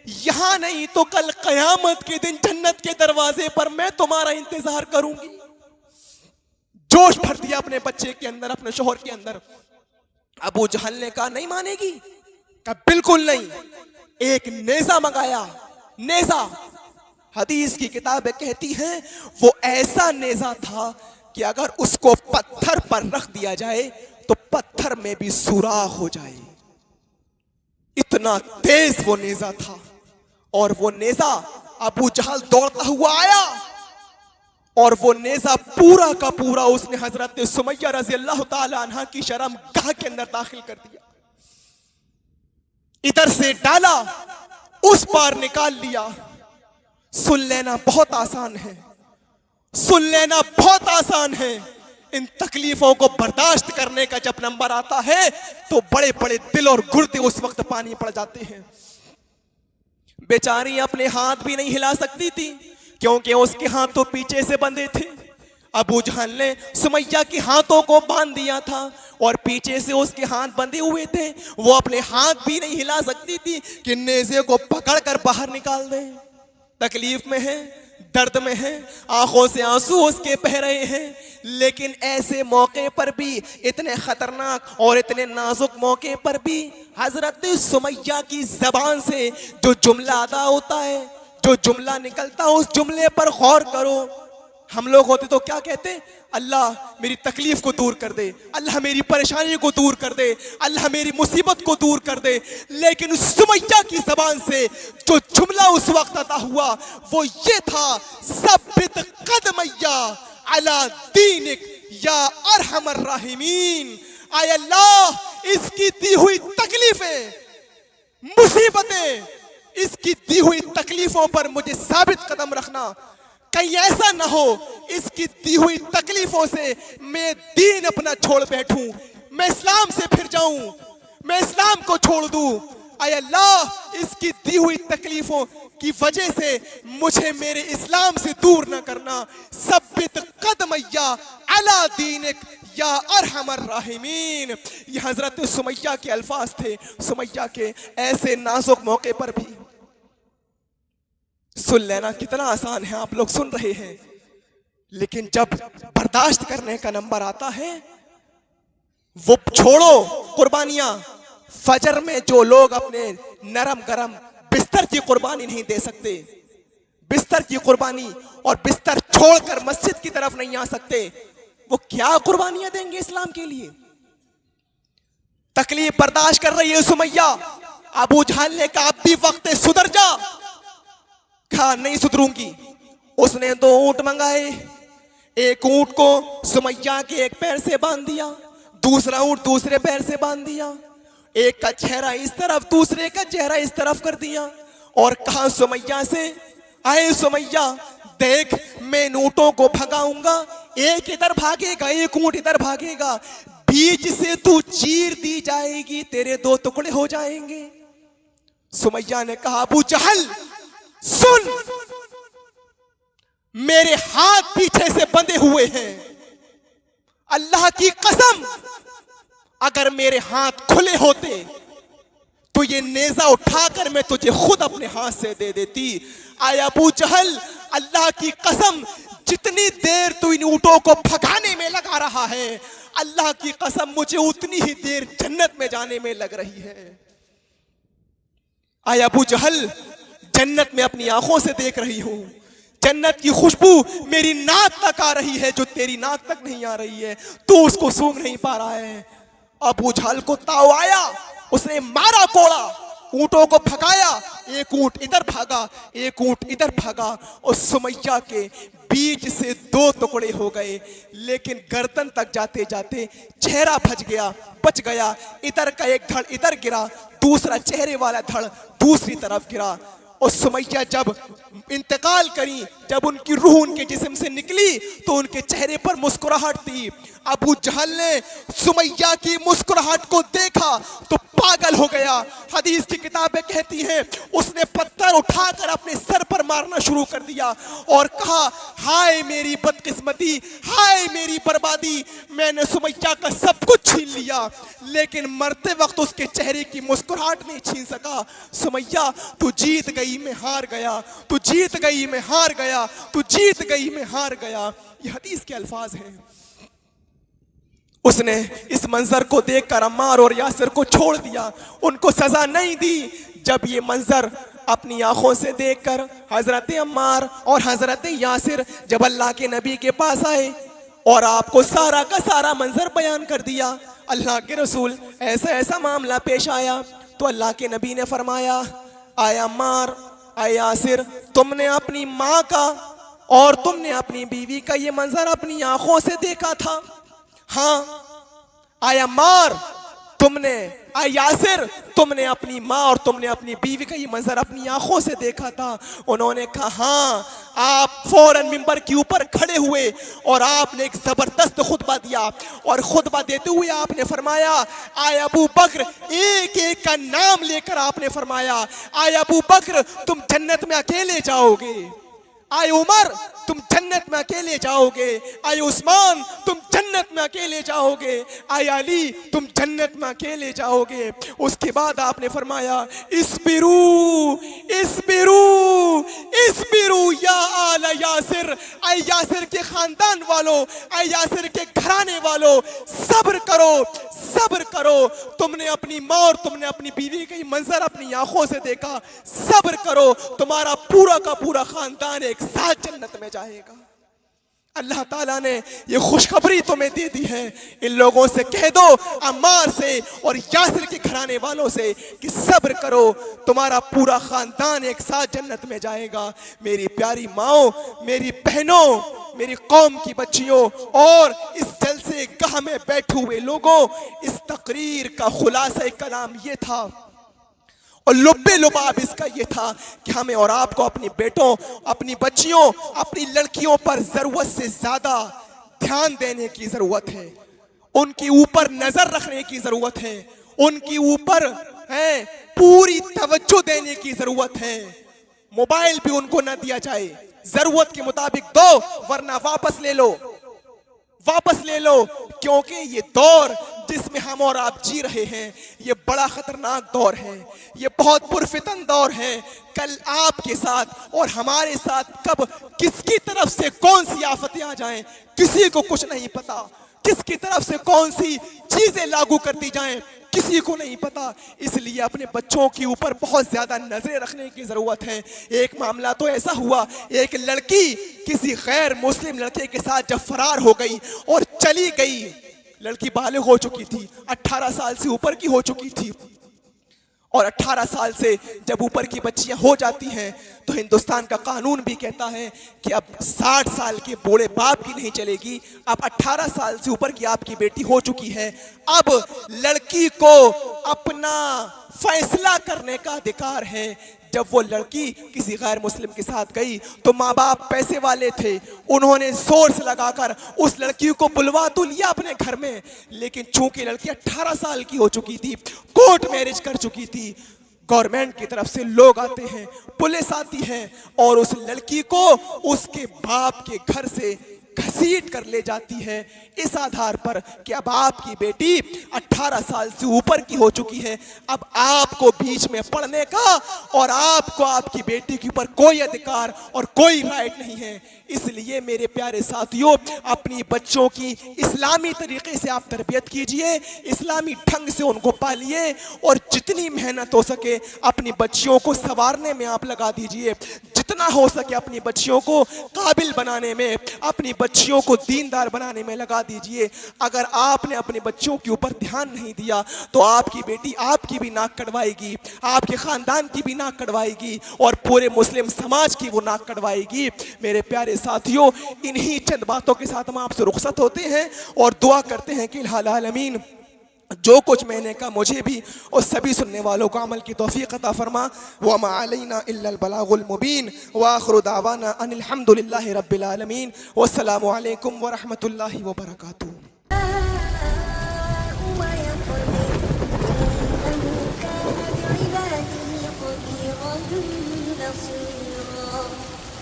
यहां नहीं तो कल कयामत के दिन जन्नत के दरवाजे पर मैं तुम्हारा इंतजार करूंगी। जोश भर दिया अपने बच्चे के अंदर, अपने शौहर के अंदर। अबू जहल ने कहा नहीं मानेगी, कहा बिल्कुल नहीं। एक नेजा मंगाया, नेजा, हदीस की किताबें कहती हैं वो ऐसा नेजा था कि अगर उसको पत्थर पर रख दिया जाए तो पत्थर में भी सुराख हो जाए, इतना तेज वो नेजा था। और वो नेजा अबू जहल दौड़ता हुआ आया और वो नेजा पूरा का पूरा उसने हजरत सुमैया रजी अल्लाह ताला अन्हा की शर्मगाह के अंदर दाखिल कर दिया। इधर से डाला, उस पार निकाल लिया। सुन लेना बहुत आसान है, सुन लेना बहुत आसान है। इन तकलीफों को बर्दाश्त करने का जब नंबर आता है तो बड़े बड़े दिल और गुर्दे उस वक्त पानी पड़ जाते हैं। बेचारी अपने हाथ भी नहीं हिला सकती थी क्योंकि उसके हाथ तो पीछे से बंधे थे। अबू जहल ने सुमैया के हाथों को बांध दिया था और पीछे से उसके हाथ बंधे हुए थे, वो अपने हाथ भी नहीं हिला सकती थी कि नेज़े को पकड़कर बाहर निकाल दे। तकलीफ में है, दर्द में है, आंखों से आंसू उसके बह रहे हैं, लेकिन ऐसे मौके पर भी, इतने खतरनाक और इतने नाजुक मौके पर भी हजरत सुमैया की जबान से जो जुमला अदा होता है, जो जुमला निकलता है, उस जुमले पर गौर करो। हम लोग होते तो क्या कहते, अल्लाह मेरी तकलीफ को दूर कर दे, अल्लाह मेरी परेशानी को दूर कर दे, अल्लाह मेरी मुसीबत को दूर कर दे। लेकिन सुमैया की जबान से जो जुमला उस वक्त अता हुआ वो ये था, सब्बित कदमैया अला दीनिक या अरहमर राहिमीन। आय अल्लाह, इसकी दी हुई तकलीफें, मुसीबतें, इसकी दी हुई तकलीफों पर मुझे साबित कदम रखना। कहीं ऐसा ना हो इसकी दी हुई तकलीफों से मैं दीन अपना छोड़ बैठूं, मैं इस्लाम से फिर जाऊं, मैं इस्लाम को छोड़ दूं। आय अल्लाह, इसकी दी हुई तकलीफों की वजह से मुझे मेरे इस्लाम से दूर ना करना। सब्बित कदमैया अला दीनिक या अरहमर राहिमीन। ये हजरत सुमैया के अल्फाज थे। सुमैया के ऐसे नाजुक मौके पर भी सुन लेना कितना आसान है, आप लोग सुन रहे हैं, लेकिन जब बर्दाश्त करने का नंबर आता है, वो छोड़ो कुर्बानियां। फजर में जो लोग अपने नरम गरम बिस्तर की कुर्बानी नहीं दे सकते, बिस्तर की कुर्बानी, और बिस्तर छोड़कर मस्जिद की तरफ नहीं आ सकते, वो क्या कुर्बानियां देंगे इस्लाम के लिए। तकलीफ बर्दाश्त कर रही है सुमैया। अबू जहल ने कहा अब भी वक्त है, सुधर जा। कहा नहीं सुधरूंगी। उसने 2 ऊंट मंगाए, एक ऊंट को सुमैया के एक पैर से बांध दिया, दूसरा ऊंट दूसरे पैर से बांध दिया, एक का चेहरा इस तरफ, दूसरे का चेहरा इस तरफ कर दिया, और कहा सुमैया से, आए सुमैया देख, मैं इन ऊंटों को भगाऊंगा, एक इधर भागेगा, एक ऊंट इधर भागेगा, बीज से तू चीर दी जाएगी, तेरे दो टुकड़े हो जाएंगे। सुमैया ने कहा, अबू जहल सुन, मेरे हाथ पीछे से बंधे हुए हैं, अल्लाह की कसम अगर मेरे हाथ खुले होते तो ये नेजा उठाकर मैं तुझे खुद अपने हाथ से दे देती। आय अबू जहल, अल्लाह की कसम जितनी देर तू इन ऊंटों को भगाने में लगा रहा है, अल्लाह की कसम मुझे उतनी ही देर जन्नत में जाने में लग रही है। आय अबू जहल, जन्नत में अपनी आंखों से देख रही हूं, जन्नत की खुशबू मेरी नाक तक आ रही है जो तेरी नाक तक नहीं आ रही है, तू उसको सूंघ नहीं पा रहा है। अबू जहल को ताव आया, उसने मारा कोड़ा, ऊंटों को भगाया, एक ऊंट इधर भागा, एक ऊंट इधर भागा, और सुमैया के बीच से दो टुकड़े हो गए, लेकिन गर्दन तक जाते जाते चेहरा बच गया। इधर का एक धड़ इधर गिरा, दूसरा चेहरे वाला धड़ दूसरी तरफ गिरा। और सुमैया जब इंतकाल करी, जब उनकी रूह उनके जिस्म से निकली तो उनके चेहरे पर मुस्कुराहट थी। अबू जहल ने सुमैया की मुस्कुराहट को देखा तो पागल हो गया। हदीस की किताबें कहती हैं उसने पत्थर उठाकर अपने सर पर मारना शुरू कर दिया और कहा, हाय मेरी बदकिस्मती, हाय मेरी बर्बादी, मैंने सुमैया का सब कुछ छीन लिया, लेकिन मरते वक्त उसके चेहरे की मुस्कुराहट नहीं छीन सका। सुमैया तू जीत गई, मैं हार गया, तू जीत गई, मैं हार गया, तू जीत गई, मैं हार गया। ये हदीस के अल्फाज हैं। उसने इस मंजर को देखकर अम्मार और यासिर को छोड़ दिया, उनको सजा नहीं दी। जब ये मंजर अपनी आंखों से देखकर हजरत अम्मार और हजरत यासिर जब अल्लाह के नबी के पास आए और आपको सारा का सारा मंजर बयान कर दिया, अल्लाह के रसूल ऐसा ऐसा मामला पेश आया, तो अल्लाह के नबी ने फरमाया, आय अम्मार, आय यासिर, तुमने अपनी माँ का और तुमने अपनी बीवी का ये मंजर अपनी आंखों से देखा था। हाँ आय अम्मार, तुमने, आय यासिर, तुमने अपनी माँ और तुमने अपनी बीवी का ये मंजर अपनी आंखों से देखा था। उन्होंने कहा हाँ। आप फौरन मिंबर के ऊपर खड़े हुए और आपने एक जबरदस्त खुतबा दिया, और खुतबा देते हुए आपने फरमाया, आय अबू बकर, एक एक का नाम लेकर आपने फरमाया, आय अबू बकर तुम जन्नत में अकेले जाओगे, आय उमर तुम जन्नत में अकेले जाओगे, आय उस्मान तुम जन्नत में अकेले जाओगे, आय अली तुम जन्नत में अकेले जाओगे। उसके बाद आपने फरमाया, इस्बिरू इस्बिरू इस्बिरू या आला यासिर, आय यासिर के खानदान वालों, आय यासिर के घराने वालों, सब्र करो, सब्र करो, तुमने अपनी माँ और तुमने अपनी बीवी का मंजर अपनी आंखों से देखा, सब्र करो, तुम्हारा पूरा का पूरा खानदान एक साथ जन्नत में जाएगा। अल्लाह ताला ने ये खुशखबरी तुम्हें दे दी है। इन लोगों से कह दो, अम्मार से और यासिर के घराने वालों से, कि सब्र करो, तुम्हारा पूरा खानदान एक साथ जन्नत में जाएगा। मेरी प्यारी माओ, मेरी बहनों, मेरी कौम की बच्चियों और इस जलसे गाह में बैठे हुए लोगों, इस तकरीर का खुलासा कलाम ये था और लुब्बे लुबाब इसका ये था कि हमें और आपको अपनी बेटों, अपनी बच्चियों, अपनी लड़कियों पर जरूरत से ज्यादा ध्यान देने की जरूरत है, उनके ऊपर नजर रखने की जरूरत है, उनके ऊपर है पूरी तवज्जो देने की जरूरत है। मोबाइल भी उनको ना दिया जाए, जरूरत के मुताबिक दो, वरना वापस ले लो, वापस ले लो, क्योंकि ये दौर जिसमें हम और आप जी रहे हैं ये बड़ा खतरनाक दौर है, ये बहुत पुरफितन दौर है। कल आपके साथ और हमारे साथ कब किसकी तरफ से कौन सी आफतें आ जाएं किसी को कुछ नहीं पता, किसकी तरफ से कौन सी चीजें लागू कर दी जाएं किसी को नहीं पता। इसलिए अपने बच्चों के ऊपर बहुत ज्यादा नजरें रखने की जरूरत है। एक मामला तो ऐसा हुआ, एक लड़की किसी गैर मुस्लिम लड़के के साथ जब फरार हो गई और चली गई, लड़की बालिग हो चुकी थी, 18 साल से ऊपर की हो चुकी थी, और 18 साल से जब ऊपर की बच्चियां हो जाती हैं तो हिंदुस्तान का कानून भी कहता है कि अब 60 साल के बूढ़े बाप की नहीं चलेगी, अब 18 साल से ऊपर की आपकी बेटी हो चुकी है, अब लड़की को अपना फैसला करने का अधिकार है। जब वो लड़की किसी गैर मुस्लिम के साथ गई तो माँ बाप पैसे वाले थे, उन्होंने सोर्स लगाकर उस लड़की को बुलवा तो लिया अपने घर में, लेकिन चूंकि लड़की 18 साल की हो चुकी थी, कोर्ट मैरिज कर चुकी थी, गवर्नमेंट की तरफ से लोग आते हैं, पुलिस आती है और उस लड़की को उसके बाप के घर से घसीट कर ले जाती है इस आधार पर कि अब आपकी बेटी 18 साल से ऊपर की हो चुकी है, अब आपको बीच में पढ़ने का और आपको आपकी बेटी के ऊपर कोई अधिकार और कोई राइट नहीं है। इसलिए मेरे प्यारे साथियों, अपनी बच्चों की इस्लामी तरीके से आप तरबियत कीजिए, इस्लामी ढंग से उनको पालिए और जितनी मेहनत हो सके अपनी बच्चियों को संवारने में आप लगा दीजिए, जितना हो सके अपनी बच्चियों को काबिल बनाने में, अपनी बच्चियों को दीनदार बनाने में लगा दीजिए। अगर आपने अपने बच्चों के ऊपर ध्यान नहीं दिया तो आपकी बेटी आपकी भी नाक कटवाएगी, आपके खानदान की भी नाक कटवाएगी और पूरे मुस्लिम समाज की वो नाक कटवाएगी। मेरे प्यारे साथियों, इन्हीं चंद बातों के साथ हम आपसे रुखसत होते हैं और दुआ करते हैं कि इल्हाल आलमीन जो कुछ मैंने कहा मुझे भी और सभी सुनने वालों को अमल की तौफीक अता फरमा। व मा अलैना इल्लल बलागुल मुबीन व आखिरु दावाना अनिल हम्दुलिल्लाहि रब्बिल आलमीन। वस्सलामु अलैकुम व रहमतुल्लाहि व बरकातुहू।